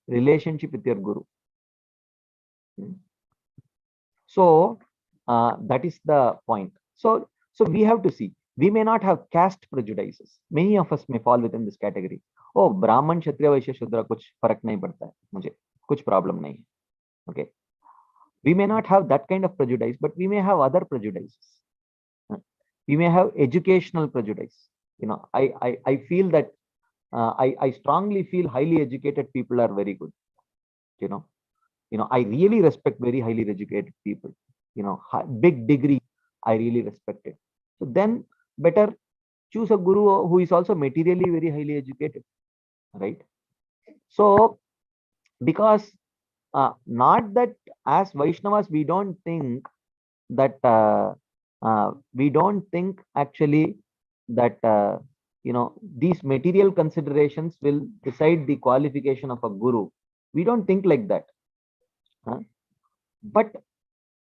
relationship with your guru. So that is the point. So we have to see. We may not have caste prejudices. Many of us may fall within this category. Oh, Brahman, Kshatriya, Vaishya, Shudra, kuch farak nahi padta hai. Mujhe kuch problem nahi. Okay. We may not have that kind of prejudice, but we may have other prejudices. We may have educational prejudice. I feel that I strongly feel highly educated people are very good. I really respect very highly educated people. Big degree, I really respect it. So then better choose a guru who is also materially very highly educated, right? So because not that as Vaishnavas we don't think that actually that these material considerations will decide the qualification of a guru. We don't think like that. But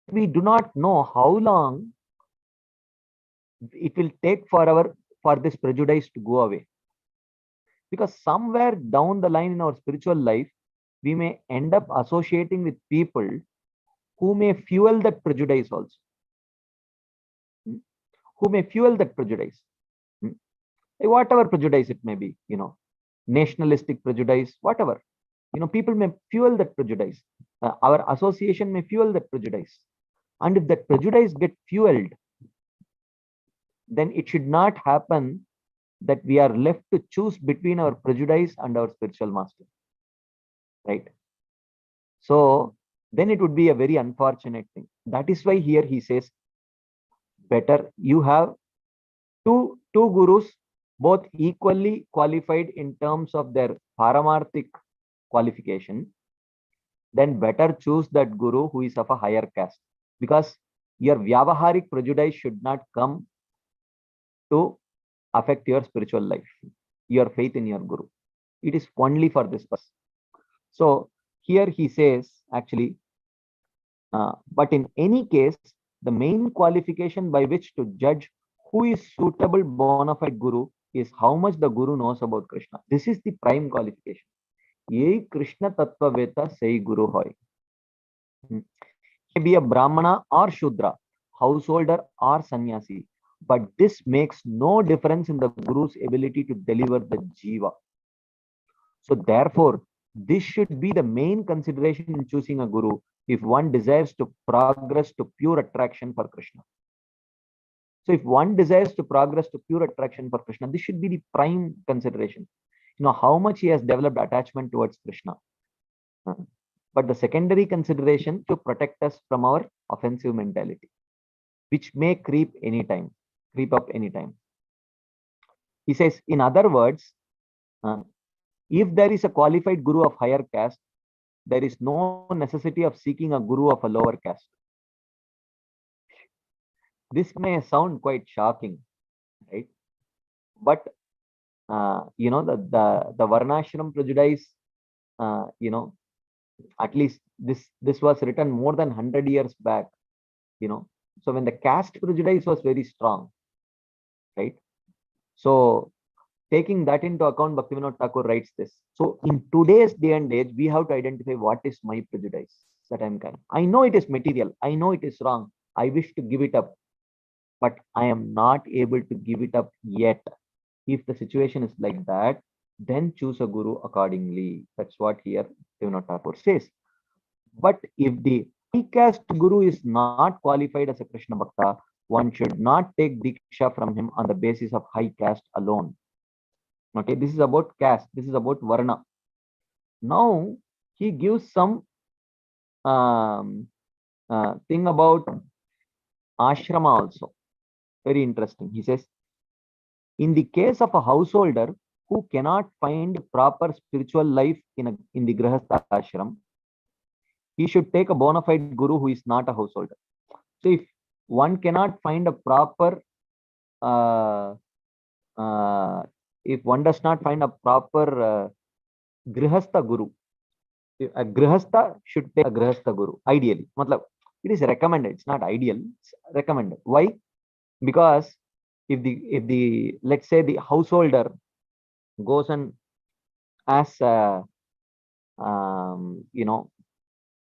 we do not know how long it will take for this prejudice to go away. Because somewhere down the line in our spiritual life, we may end up associating with people who may fuel that prejudice also. Who may fuel that prejudice. Whatever prejudice it may be, nationalistic prejudice, whatever. People may fuel that prejudice. Our association may fuel that prejudice. And if that prejudice gets fueled, then it should not happen that we are left to choose between our prejudice and our spiritual master, right? So then it would be a very unfortunate thing. That is why here he says, better you have two gurus, both equally qualified in terms of their paramarthik qualification, then better choose that guru who is of a higher caste, because your vyavaharik prejudice should not come to affect your spiritual life, your faith in your guru. It is only for this purpose. So here he says actually, but in any case, the main qualification by which to judge who is suitable bona fide guru is how much the guru knows about Krishna. This is the prime qualification. यही कृष्ण तत्ववेता सही गुरु होय. He be a brahmana or shudra, householder or sannyasi, but this makes no difference in the guru's ability to deliver the jiva. So therefore, this should be the main consideration in choosing a guru if one desires to progress to pure attraction for Krishna. So if one desires to progress to pure attraction for Krishna, this should be the prime consideration. How much he has developed attachment towards Krishna. But the secondary consideration to protect us from our offensive mentality, which may creep up anytime. He says, in other words, if there is a qualified guru of higher caste, there is no necessity of seeking a guru of a lower caste. This may sound quite shocking, right? But the varnashram prejudice, at least this was written more than 100 years back. So when the caste prejudice was very strong, right? So taking that into account, Bhaktivinoda Thakur writes this. So in today's day and age, we have to identify what is my prejudice that I'm carrying. I know it is material. I know it is wrong. I wish to give it up, but I am not able to give it up yet. If the situation is like that, then choose a guru accordingly. That's what here Bhaktivinoda Thakur says. But if the high caste guru is not qualified as a Krishna Bhakta, one should not take Diksha from him on the basis of high caste alone. Okay, this is about caste. This is about Varna. Now, he gives some thing about ashrama also. Very interesting. He says, in the case of a householder who cannot find proper spiritual life in the Grihastha ashram, he should take a bona fide guru who is not a householder. So if one cannot find a proper if one does not find a proper Grihastha guru, a Grihastha should take a Grihastha guru, ideally. It is recommended, it's not ideal, it's recommended. Why? Because if the let's say the householder goes and asks,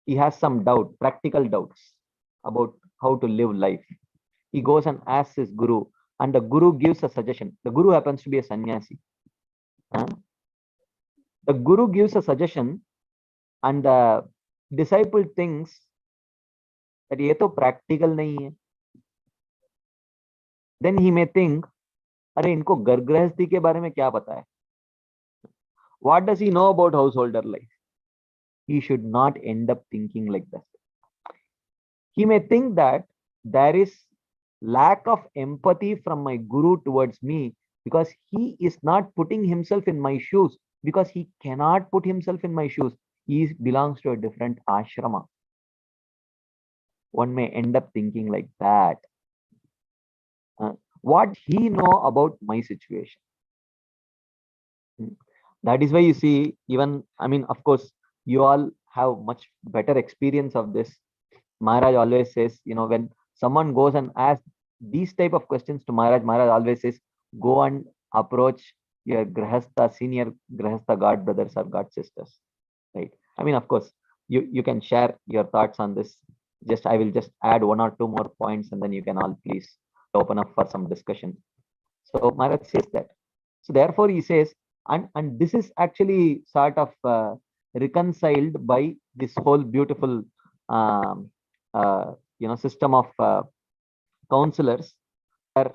he has some doubt, practical doubts about how to live life. He goes and asks his guru, and the guru gives a suggestion. The guru happens to be a sannyasi. The guru gives a suggestion, and the disciple thinks that ये तो practical नहीं है. Then he may think, अरे इनको गर्भगृहस्थी के बारे में क्या पता है? What does he know about householder life? He should not end up thinking like that. He may think that there is lack of empathy from my guru towards me because he is not putting himself in my shoes, because he cannot put himself in my shoes. He belongs to a different ashrama. One may end up thinking like that. What he know about my situation? That is why you see, even, of course, you all have much better experience of this. Maharaj always says, when someone goes and asks these type of questions to Maharaj, Maharaj always says, go and approach your Grihastha, senior Grihastha god brothers or god sisters. Right? Of course, you can share your thoughts on this. I will just add one or two more points, and then you can all please open up for some discussion. So Maharaj says that. So therefore he says, and this is actually sort of reconciled by this whole beautiful system of counselors, where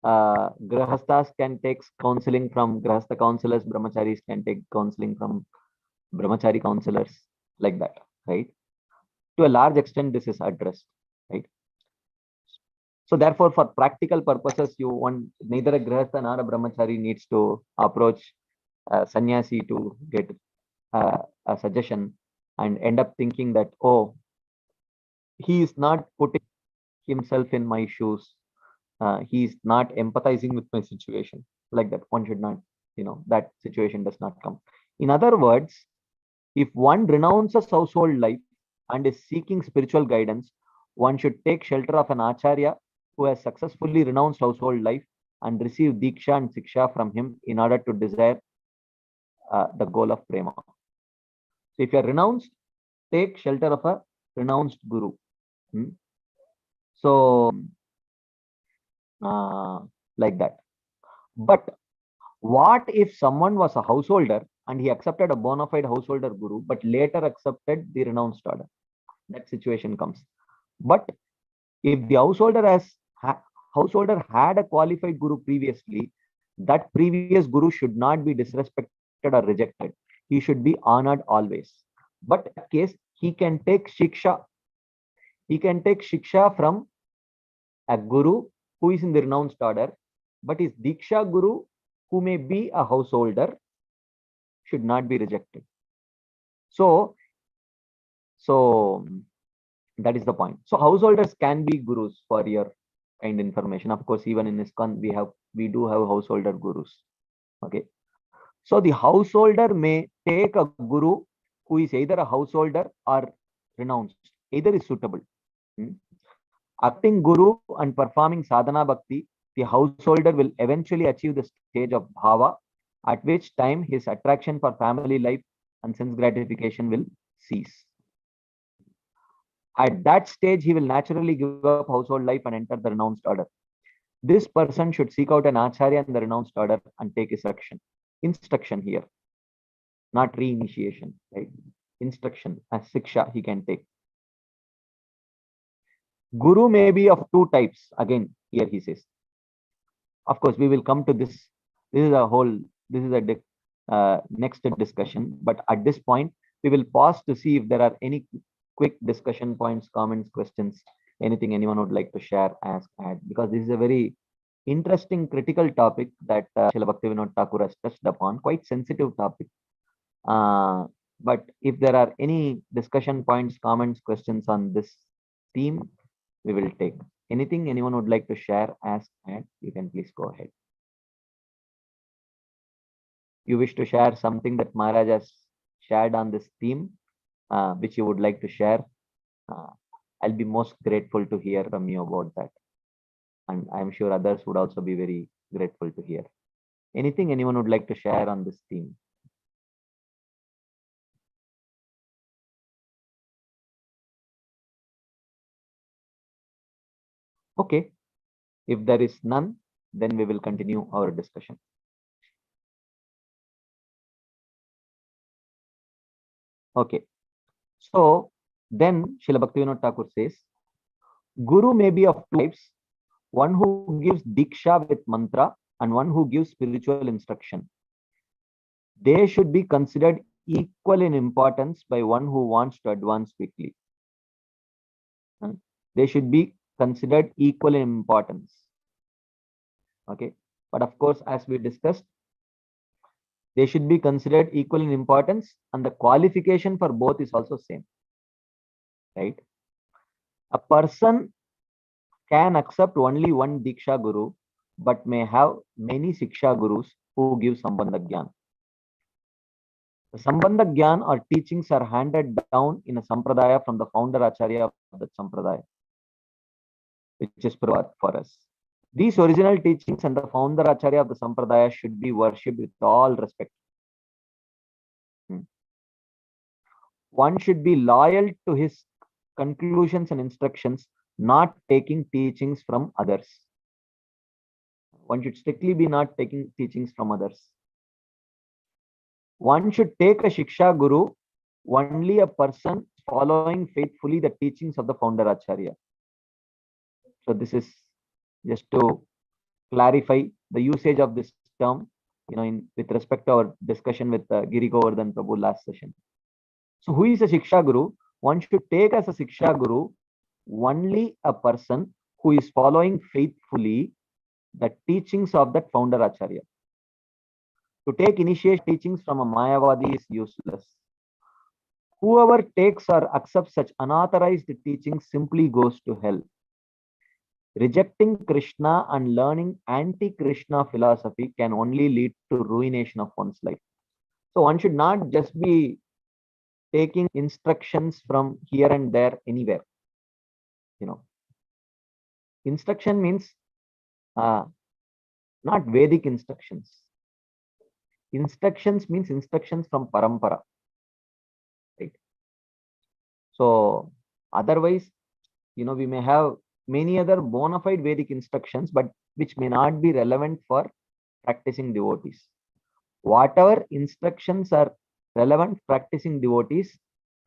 Grihasthas can take counseling from Grihastha counselors, Brahmacharis can take counseling from Brahmachari counselors, like that, right? To a large extent, this is addressed, right? So therefore, for practical purposes, you want neither a Grihastha nor a Brahmachari needs to approach a sannyasi to get a suggestion and end up thinking that, oh, he is not putting himself in my shoes. He is not empathizing with my situation. Like that, one should not, that situation does not come. In other words, if one renounces household life and is seeking spiritual guidance, one should take shelter of an acharya who has successfully renounced household life and receive diksha and siksha from him in order to desire the goal of prema. So if you are renounced, take shelter of a renounced guru. So like that. But what if someone was a householder and he accepted a bona fide householder guru, but later accepted the renounced order? That situation comes. But if the householder had a qualified guru previously, that previous guru should not be disrespected or rejected. He should be honored always. But in that case, he can take shiksha. He can take shiksha from a guru who is in the renounced order, but his diksha guru, who may be a householder, should not be rejected. So that is the point. So householders can be gurus, for your kind information. Of course, even in ISKCON, we do have householder gurus. Okay. So the householder may take a guru who is either a householder or renounced. Either is suitable. Acting guru and performing sadhana bhakti, the householder will eventually achieve the stage of bhava, at which time his attraction for family life and sense gratification will cease. At that stage, he will naturally give up household life and enter the renounced order. This person should seek out an acharya in the renounced order and take his action. Instruction here, not reinitiation, right? Instruction as siksha he can take. Guru may be of two types. Again, here he says. Of course, we will come to this. This is a next discussion. But at this point, we will pause to see if there are any quick discussion points, comments, questions, anything anyone would like to share, ask, add, because this is a very interesting, critical topic that Srila Bhaktivinoda Thakur has touched upon, quite sensitive topic. But if there are any discussion points, comments, questions on this theme, we will take. Anything anyone would like to share, ask, add, you can please go ahead. You wish to share something that Maharaj has shared on this theme, which you would like to share, I'll be most grateful to hear from you about that. And I'm sure others would also be very grateful to hear. Anything anyone would like to share on this theme? Okay. If there is none, then we will continue our discussion. Okay. So then Srila Bhaktivinoda Thakur says, Guru may be of two types, one who gives diksha with mantra and one who gives spiritual instruction. They should be considered equal in importance by one who wants to advance quickly. They should be considered equal in importance. Okay. But of course, as we discussed, they should be considered equal in importance, and the qualification for both is also same. Right? A person can accept only one diksha guru, but may have many siksha gurus who give sambandha gyan. The sambandha gyan or teachings are handed down in a sampradaya from the founder acharya of the sampradaya, which is for us. These original teachings and the founder acharya of the sampradaya should be worshipped with all respect. One should be loyal to his conclusions and instructions, not taking teachings from others. One should strictly be not taking teachings from others. One should take a shiksha guru only a person following faithfully the teachings of the founder acharya. So this is just to clarify the usage of this term, with respect to our discussion with Giri Govardhan Prabhu last session. So who is a Shiksha Guru? One should take as a Shiksha Guru only a person who is following faithfully the teachings of that founder Acharya. To take initiation teachings from a Mayavadi is useless. Whoever takes or accepts such unauthorized teachings simply goes to hell. Rejecting Krishna and learning anti-Krishna philosophy can only lead to ruination of one's life. So one should not just be taking instructions from here and there anywhere. Instruction means not Vedic instructions. Instructions means instructions from parampara. So otherwise, we may have many other bona fide Vedic instructions, but which may not be relevant for practicing devotees. Whatever instructions are relevant practicing devotees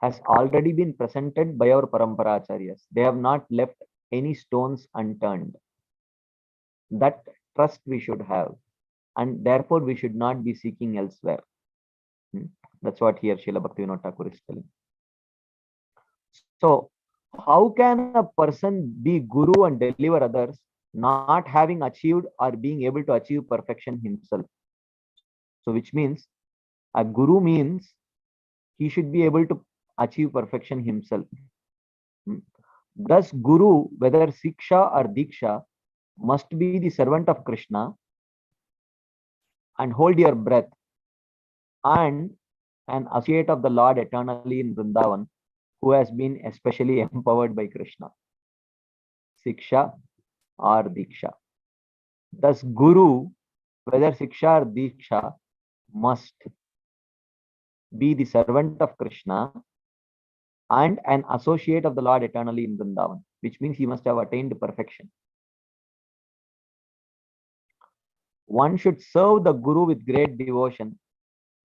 has already been presented by our Parampara Acharyas. They have not left any stones unturned. That trust we should have, and therefore we should not be seeking elsewhere. That's what here Srila Bhaktivinoda Thakur is telling. So, how can a person be guru and deliver others, not having achieved or being able to achieve perfection himself? So, which means a guru means he should be able to achieve perfection himself. Thus, guru, whether Siksha or Diksha, must be the servant of Krishna and hold your breath, and an associate of the Lord eternally in Vrindavan, who has been especially empowered by Krishna. Siksha or Diksha. Thus, Guru, whether Siksha or Diksha, must be the servant of Krishna and an associate of the Lord eternally in Vrindavan, which means he must have attained perfection. One should serve the Guru with great devotion,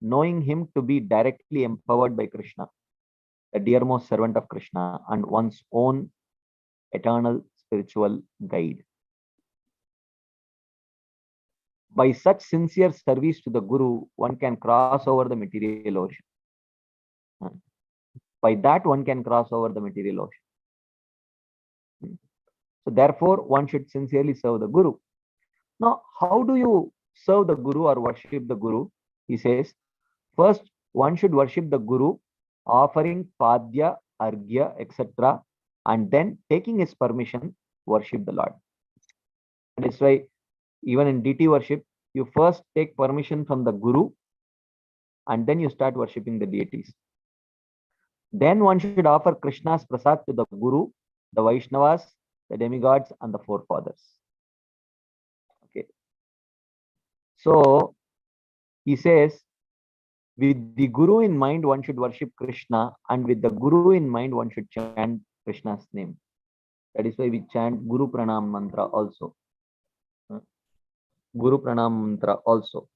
knowing him to be directly empowered by Krishna, the dearmost servant of Krishna and one's own eternal spiritual guide. By such sincere service to the Guru, one can cross over the material ocean. By that, one can cross over the material ocean. So therefore, one should sincerely serve the Guru. Now, how do you serve the Guru or worship the Guru? He says, first, one should worship the Guru, offering Padya, Arghya, etc. And then, taking his permission, worship the Lord. That is why, even in deity worship, you first take permission from the Guru, and then you start worshipping the deities. Then one should offer Krishna's prasad to the Guru, the Vaishnavas, the demigods, and the forefathers. Okay. So he says, with the Guru in mind, one should worship Krishna, and with the Guru in mind, one should chant Krishna's name. That is why we chant Guru Pranam mantra also. Guru Pranam mantra also.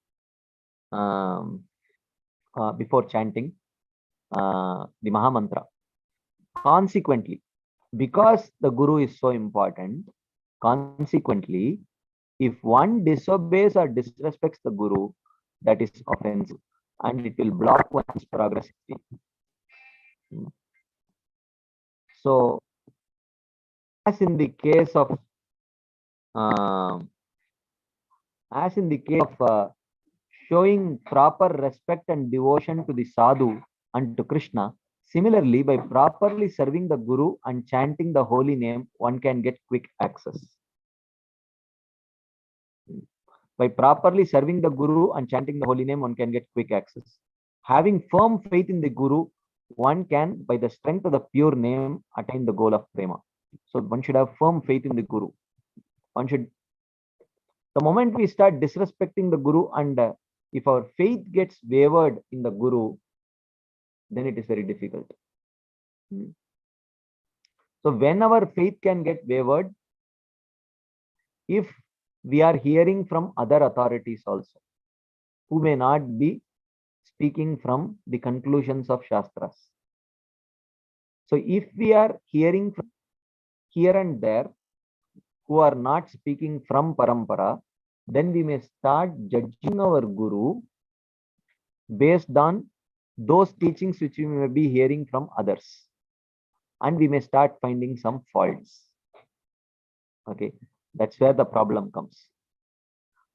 Before chanting the Maha Mantra. Consequently, because the Guru is so important, consequently, if one disobeys or disrespects the Guru, that is offensive and it will block one's progress. So, as in the case of showing proper respect and devotion to the sadhu and to Krishna, similarly, by properly serving the Guru and chanting the holy name, one can get quick access. By properly serving the Guru and chanting the holy name, one can get quick access. Having firm faith in the Guru, one can, by the strength of the pure name, attain the goal of prema. So one should have firm faith in the Guru. One should. The moment we start disrespecting the Guru, and if our faith gets wavered in the Guru, then it is very difficult. So when our faith can get wavered, if we are hearing from other authorities also, who may not be speaking from the conclusions of Shastras. So if we are hearing from here and there, who are not speaking from Parampara, then we may start judging our Guru based on those teachings which we may be hearing from others. And we may start finding some faults. Okay, that's where the problem comes.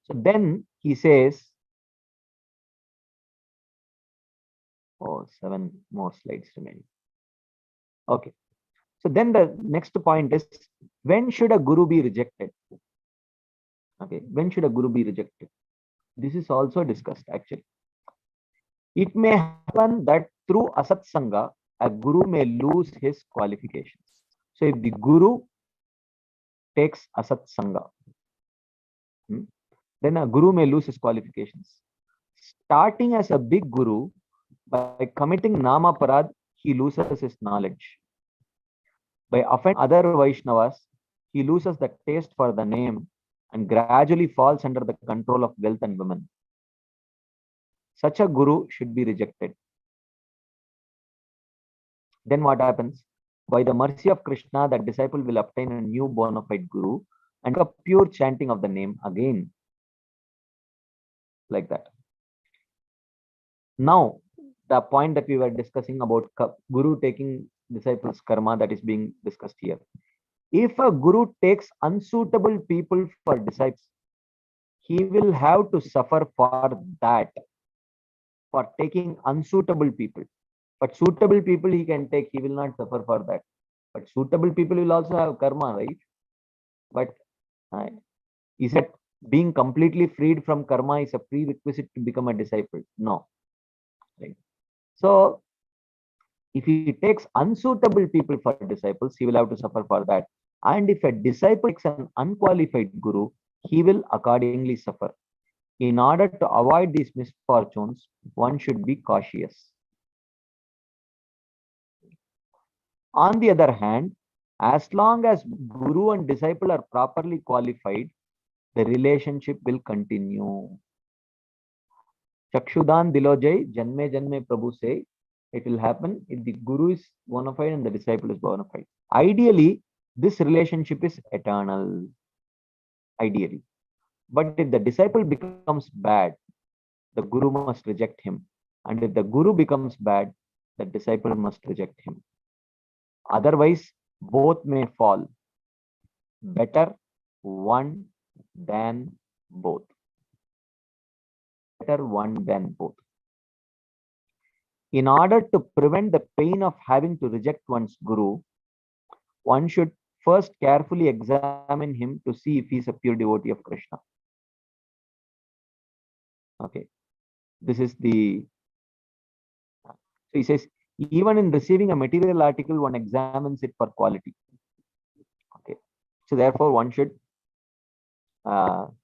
So then he says, 7 more slides remaining. Okay. So then the next point is, when should a Guru be rejected? Okay, when should a Guru be rejected? This is also discussed actually. It may happen that through Asat Sangha, a Guru may lose his qualifications. So if the Guru takes Asat Sangha, then a Guru may lose his qualifications. Starting as a big Guru, by committing Nama Parad, he loses his knowledge. By offending other Vaishnavas, he loses the taste for the name and gradually falls under the control of wealth and women. Such a guru should be rejected. Then what happens? By the mercy of Krishna, that disciple will obtain a new bona fide guru and a pure chanting of the name again. Like that. Now, the point that we were discussing about guru taking disciples' karma, that is being discussed here. If a guru takes unsuitable people for disciples, he will have to suffer for that, for taking unsuitable people. But suitable people he can take, he will not suffer for that. But suitable people will also have karma, right? But is it being completely freed from karma is a prerequisite to become a disciple? No. Right. So, if he takes unsuitable people for disciples, he will have to suffer for that. And if a disciple takes an unqualified guru, he will accordingly suffer. In order to avoid these misfortunes, one should be cautious. On the other hand, as long as guru and disciple are properly qualified, the relationship will continue. Chakshudan Dilojay, Janme Janme Prabhu say, it will happen if the guru is bona fide and the disciple is bona fide. Ideally, this relationship is eternal. Ideally. But if the disciple becomes bad, the guru must reject him. And if the guru becomes bad, the disciple must reject him. Otherwise, both may fall. Better one than both. Better one than both. In order to prevent the pain of having to reject one's guru, one should first carefully examine him to see if he is a pure devotee of Krishna. Okay, this is the. So he says, even in receiving a material article, one examines it for quality. Okay, so therefore one should. So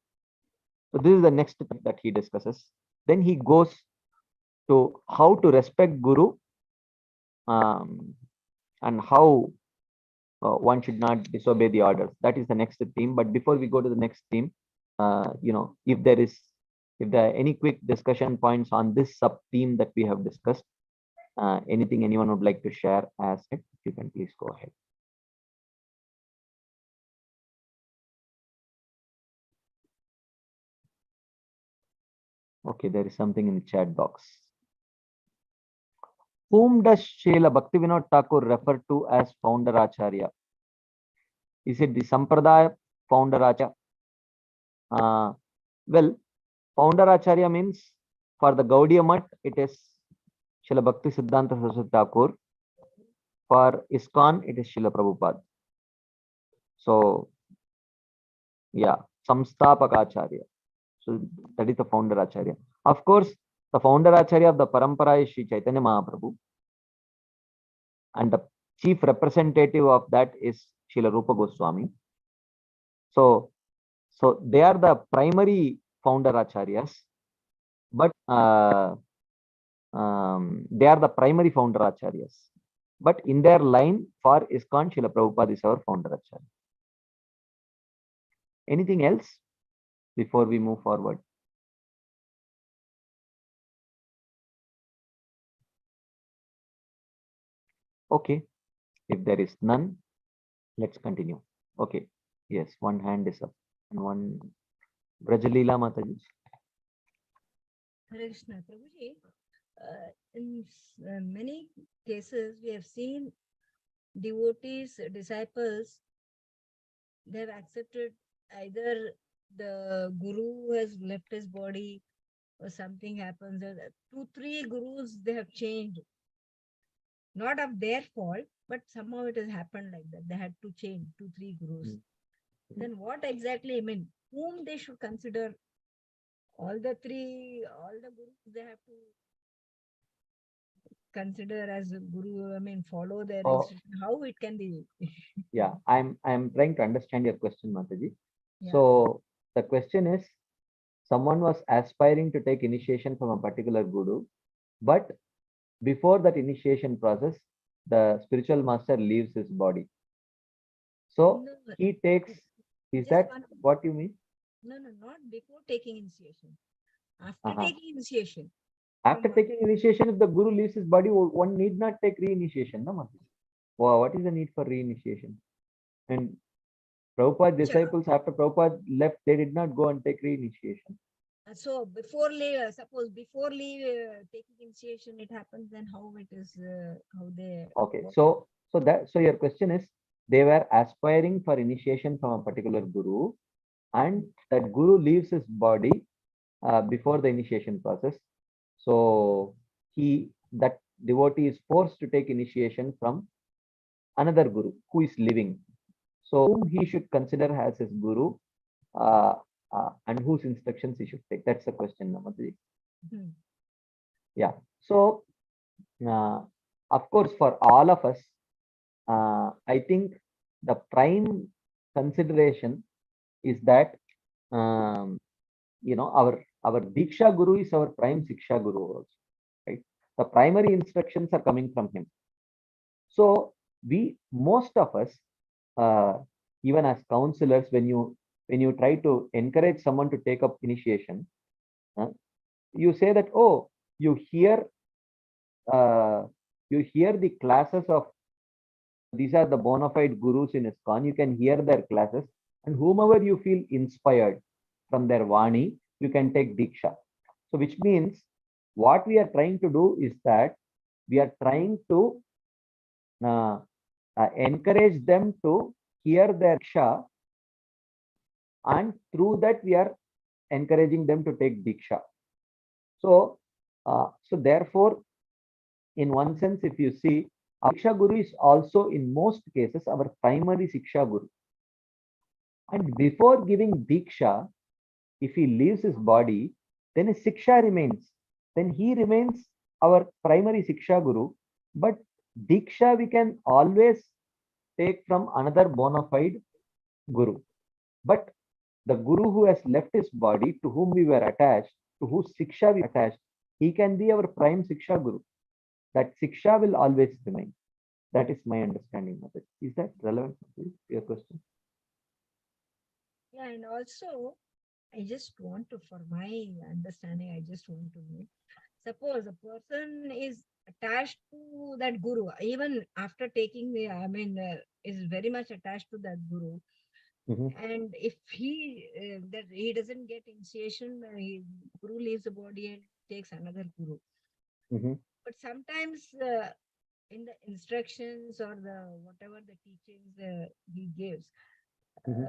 this is the next step that he discusses. Then he goes to how to respect guru and how one should not disobey the orders. That is the next theme. But before we go to the next theme, if there are any quick discussion points on this sub theme that we have discussed, anything anyone would like to share as it, you can please go ahead. Okay, there is something in the chat box. Whom does Srila Bhaktivinoda Thakur refer to as founder Acharya? Is it the Sampradaya founder Acharya? Well, founder Acharya means for the Gaudiya Math, it is Srila Bhakti Siddhanta Saraswati Thakur. For ISKCON, it is Srila Prabhupada. So, yeah, Samsthapak Acharya. So, that is the founder Acharya. Of course, the founder Acharya of the Parampara is Sri Chaitanya Mahaprabhu. And the chief representative of that is Srila Rupa Goswami. So they are the primary founder Acharyas. But they are the primary founder Acharyas. But in their line for ISKCON, Srila Prabhupada is our founder Acharya. Anything else before we move forward? Okay, if there is none, let's continue. Okay, yes, one hand is up and one. Brajalila Mataji. Hare Krishna, Prabhuji. In many cases, we have seen devotees, disciples, they have accepted either the guru has left his body or something happens. 2-3 gurus they have changed. Not of their fault, but somehow it has happened like that. They had to change 2-3 gurus. Then what exactly, I mean, whom they should consider? All the gurus they have to consider as a guru, I mean, follow their instruction. How it can be? Yeah, I'm trying to understand your question, Mataji. Yeah. So the question is, someone was aspiring to take initiation from a particular guru, but before that initiation process, the spiritual master leaves his body. So No, he takes, is just that one. what you mean? No, no, not before taking initiation. After Uh-huh. taking initiation. After From taking initiation, if the guru leaves his body, one need not take reinitiation. No, Mataji. Wow, what is the need for reinitiation? And Prabhupada's disciples, after Prabhupada left, they did not go and take reinitiation. So before leave, suppose before leave taking initiation, it happens. Then how it is? How they? Okay, what- so your question is, they were aspiring for initiation from a particular guru, and that guru leaves his body before the initiation process. So that devotee is forced to take initiation from another guru who is living. So whom he should consider as his guru, uh, and whose instructions he should take. That's the question, Namataji. Hmm. Yeah. So of course, for all of us, I think the prime consideration is that our Diksha Guru is our prime Siksha Guru also, right? The primary instructions are coming from him. So most of us, uh, even as counselors, when you try to encourage someone to take up initiation, uh, you say that, oh, you hear uh, the classes of these are the bona fide gurus in ISKCON. You can hear their classes, and whomever you feel inspired from their Vani, you can take Diksha. So, which means what we are trying to do is that we are trying to uh, encourage them to hear their Diksha, and through that we are encouraging them to take Diksha. So, therefore, in one sense, if you see, our Siksha Guru is also in most cases our primary Siksha Guru. And before giving Diksha, if he leaves his body, then his Siksha remains. Then he remains our primary Siksha Guru. But Diksha we can always take from another bona fide Guru. But the Guru who has left his body, to whom we were attached, to whose Siksha we attached, he can be our prime Siksha Guru. That Siksha will always remain. That is my understanding of it. Is that relevant to your question? Yeah, and also I just want to, for my understanding, I just want to know. Suppose a person is attached to that guru, even after taking the, is very much attached to that guru. Mhm. And if that he doesn't get initiation, guru leaves the body and takes another guru. Mhm. But sometimes in the instructions or the whatever the teachings he gives, Mhm.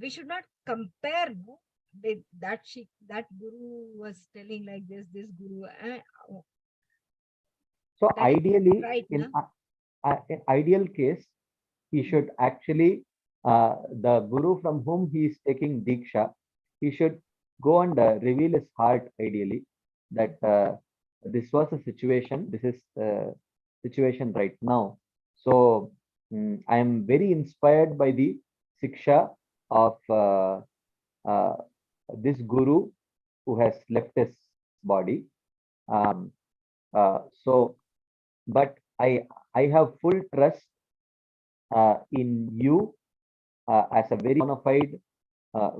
we should not compare, no, with that guru was telling like this guru. So That is ideally, right, in na? an ideal case, he should actually, the guru from whom he is taking Diksha, he should go and reveal his heart ideally, that this was a situation, this is the situation right now. So I am very inspired by the Siksha of uh, this guru who has left his body. Um, so, but I have full trust in you as a very bona fide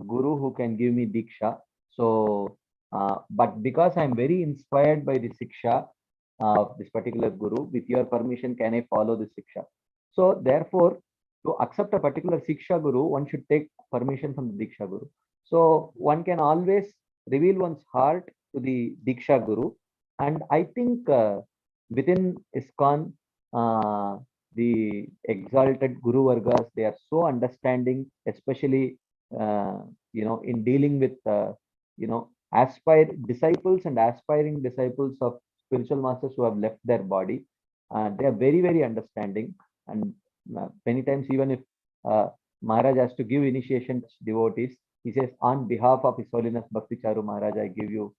guru who can give me diksha. So, but because I'm very inspired by the siksha of this particular guru, with your permission, can I follow the siksha? So, therefore, to accept a particular siksha guru, one should take permission from the diksha guru. So, one can always reveal one's heart to the diksha guru, and I think within ISKCON, the exalted Guru Vargas, they are so understanding, especially in dealing with disciples and aspiring disciples of spiritual masters who have left their body. They are very, very understanding, and many times even if Maharaj has to give initiation to devotees, he says, on behalf of His Holiness Bhakti Charu Maharaj, I give you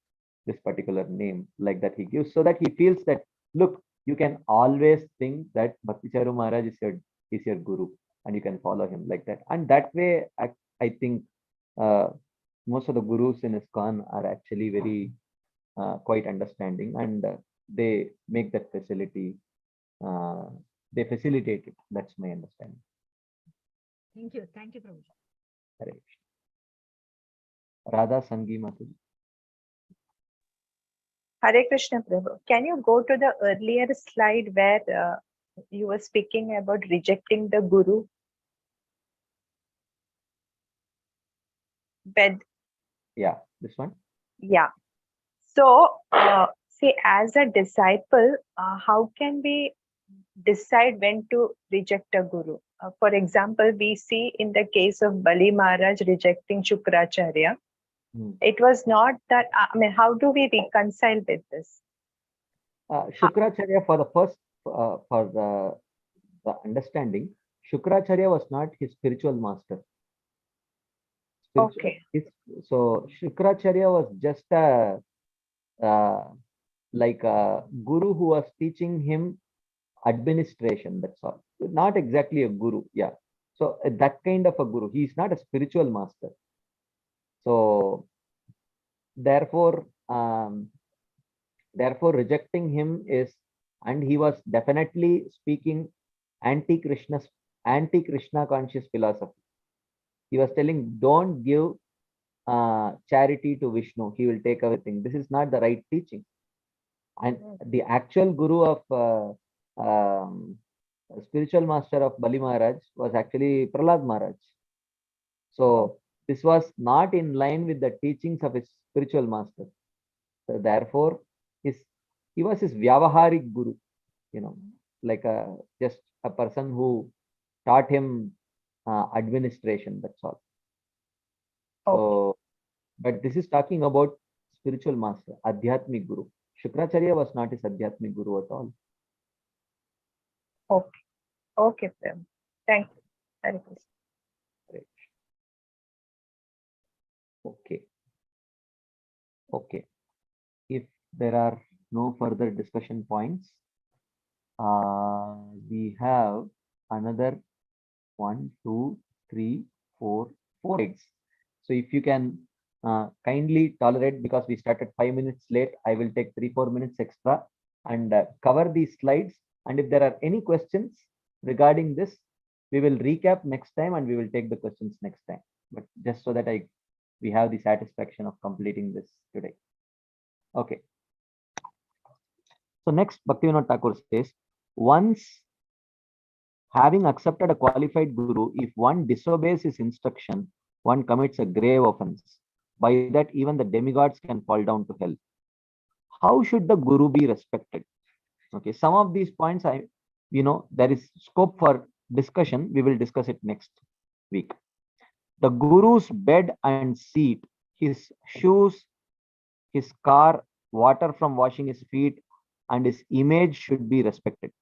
this particular name, like that he gives, so that he feels that, look, you can always think that Bhakti Charu Maharaj is your guru, and you can follow him like that. And that way, I think uh, most of the gurus in ISKCON are actually very quite understanding, and they make that facility. Uh, they facilitate it. That's my understanding. Thank you. Thank you, Prabhuji. Hare Krishna. Radha Sangi Matu. Hare Krishna Prabhu. Can you go to the earlier slide where you were speaking about rejecting the Guru? But Yeah, this one. yeah. So, see, as a disciple, how can we decide when to reject a Guru? For example, we see in the case of Bali Maharaj rejecting Shukracharya, it was not that, I mean, how do we reconcile with this? Shukracharya, for the first, for the understanding, Shukracharya was not his spiritual master. Okay. So Shukracharya was just a like a guru who was teaching him administration. That's all. Not exactly a guru. Yeah. So that kind of a guru. He is not a spiritual master. So therefore, rejecting him is, and he was definitely speaking anti-Krishna conscious philosophy. He was telling, don't give charity to Vishnu. He will take everything. This is not the right teaching. And the actual guru of spiritual master of Bali Maharaj was actually Prahlad Maharaj. So this was not in line with the teachings of his spiritual master. So therefore, he was his Vyavaharik guru, like just a person who taught him administration. That's all. So, but this is talking about spiritual master, Adhyatmic Guru. Shukracharya was not his Adhyatmic Guru at all. Okay. Okay, Prem. Thank you. Hare Krishna. Great. Okay. Okay. If there are no further discussion points, we have another 1, 2, 3, 4 slides. So if you can kindly tolerate, because we started 5 minutes late, I will take 3-4 minutes extra and cover these slides. And if there are any questions regarding this, we will recap next time and we will take the questions next time. But just so that we have the satisfaction of completing this today. Okay. So next, Bhaktivinoda Thakur says, once having accepted a qualified guru, if one disobeys his instruction, one commits a grave offense. By that, even the demigods can fall down to hell. How should the guru be respected? Okay, some of these points, there is scope for discussion. We will discuss it next week. The guru's bed and seat, his shoes, his car, water from washing his feet, and his image should be respected.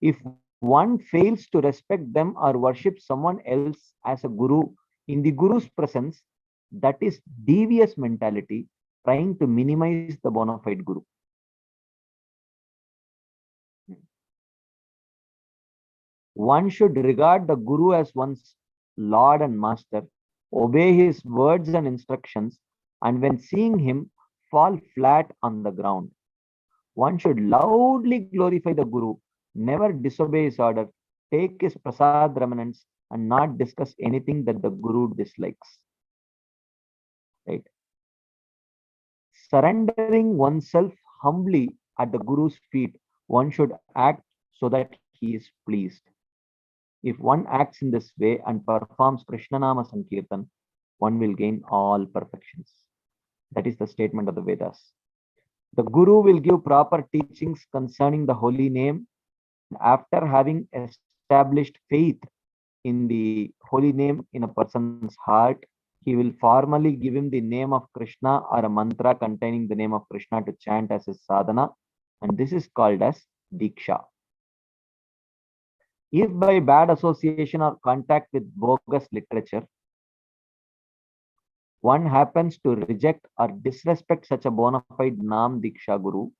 If one fails to respect them or worship someone else as a guru in the guru's presence, that is devious mentality, trying to minimize the bona fide guru. One should regard the guru as one's lord and master, obey his words and instructions, and when seeing him, fall flat on the ground. One should loudly glorify the guru, never disobey his order, take his prasad remnants, and not discuss anything that the guru dislikes. Right? Surrendering oneself humbly at the guru's feet, one should act so that he is pleased. If one acts in this way and performs Krishna Nama Sankirtan, one will gain all perfections. That is the statement of the Vedas. The guru will give proper teachings concerning the holy name. After having established faith in the holy name in a person's heart, he will formally give him the name of Krishna or a mantra containing the name of Krishna to chant as his sadhana, and this is called as Diksha. If by bad association or contact with bogus literature, one happens to reject or disrespect such a bona fide Nam Diksha Guru,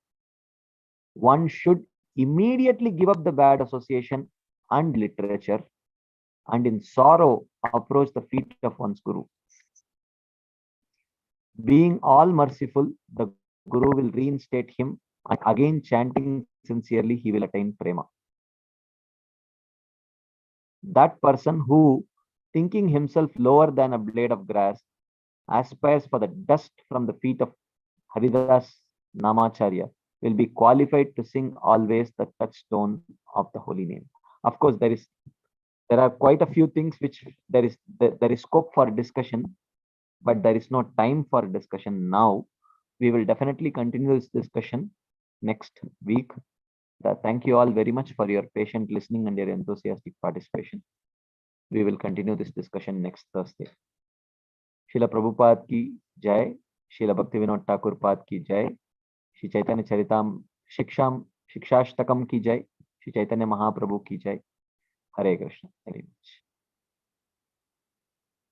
one should immediately give up the bad association and literature and in sorrow approach the feet of one's Guru. Being all merciful, the Guru will reinstate him, and again chanting sincerely, he will attain prema. That person who, thinking himself lower than a blade of grass, aspires for the dust from the feet of Haridas Namacharya, will be qualified to sing always the touchstone of the holy name. Of course, there are quite a few things which there is scope for discussion, but there is no time for discussion now. We will definitely continue this discussion next week. Thank you all very much for your patient listening and your enthusiastic participation. We will continue this discussion next Thursday. Srila Prabhupada ki jai, Srila Bhaktivinoda Thakur Pad ki jai, Shri Chaitanya Charitam Shikshastakam ki jai, Shri Chaitanya Mahaprabhu ki jai. Hare Krishna. Hare Krishna.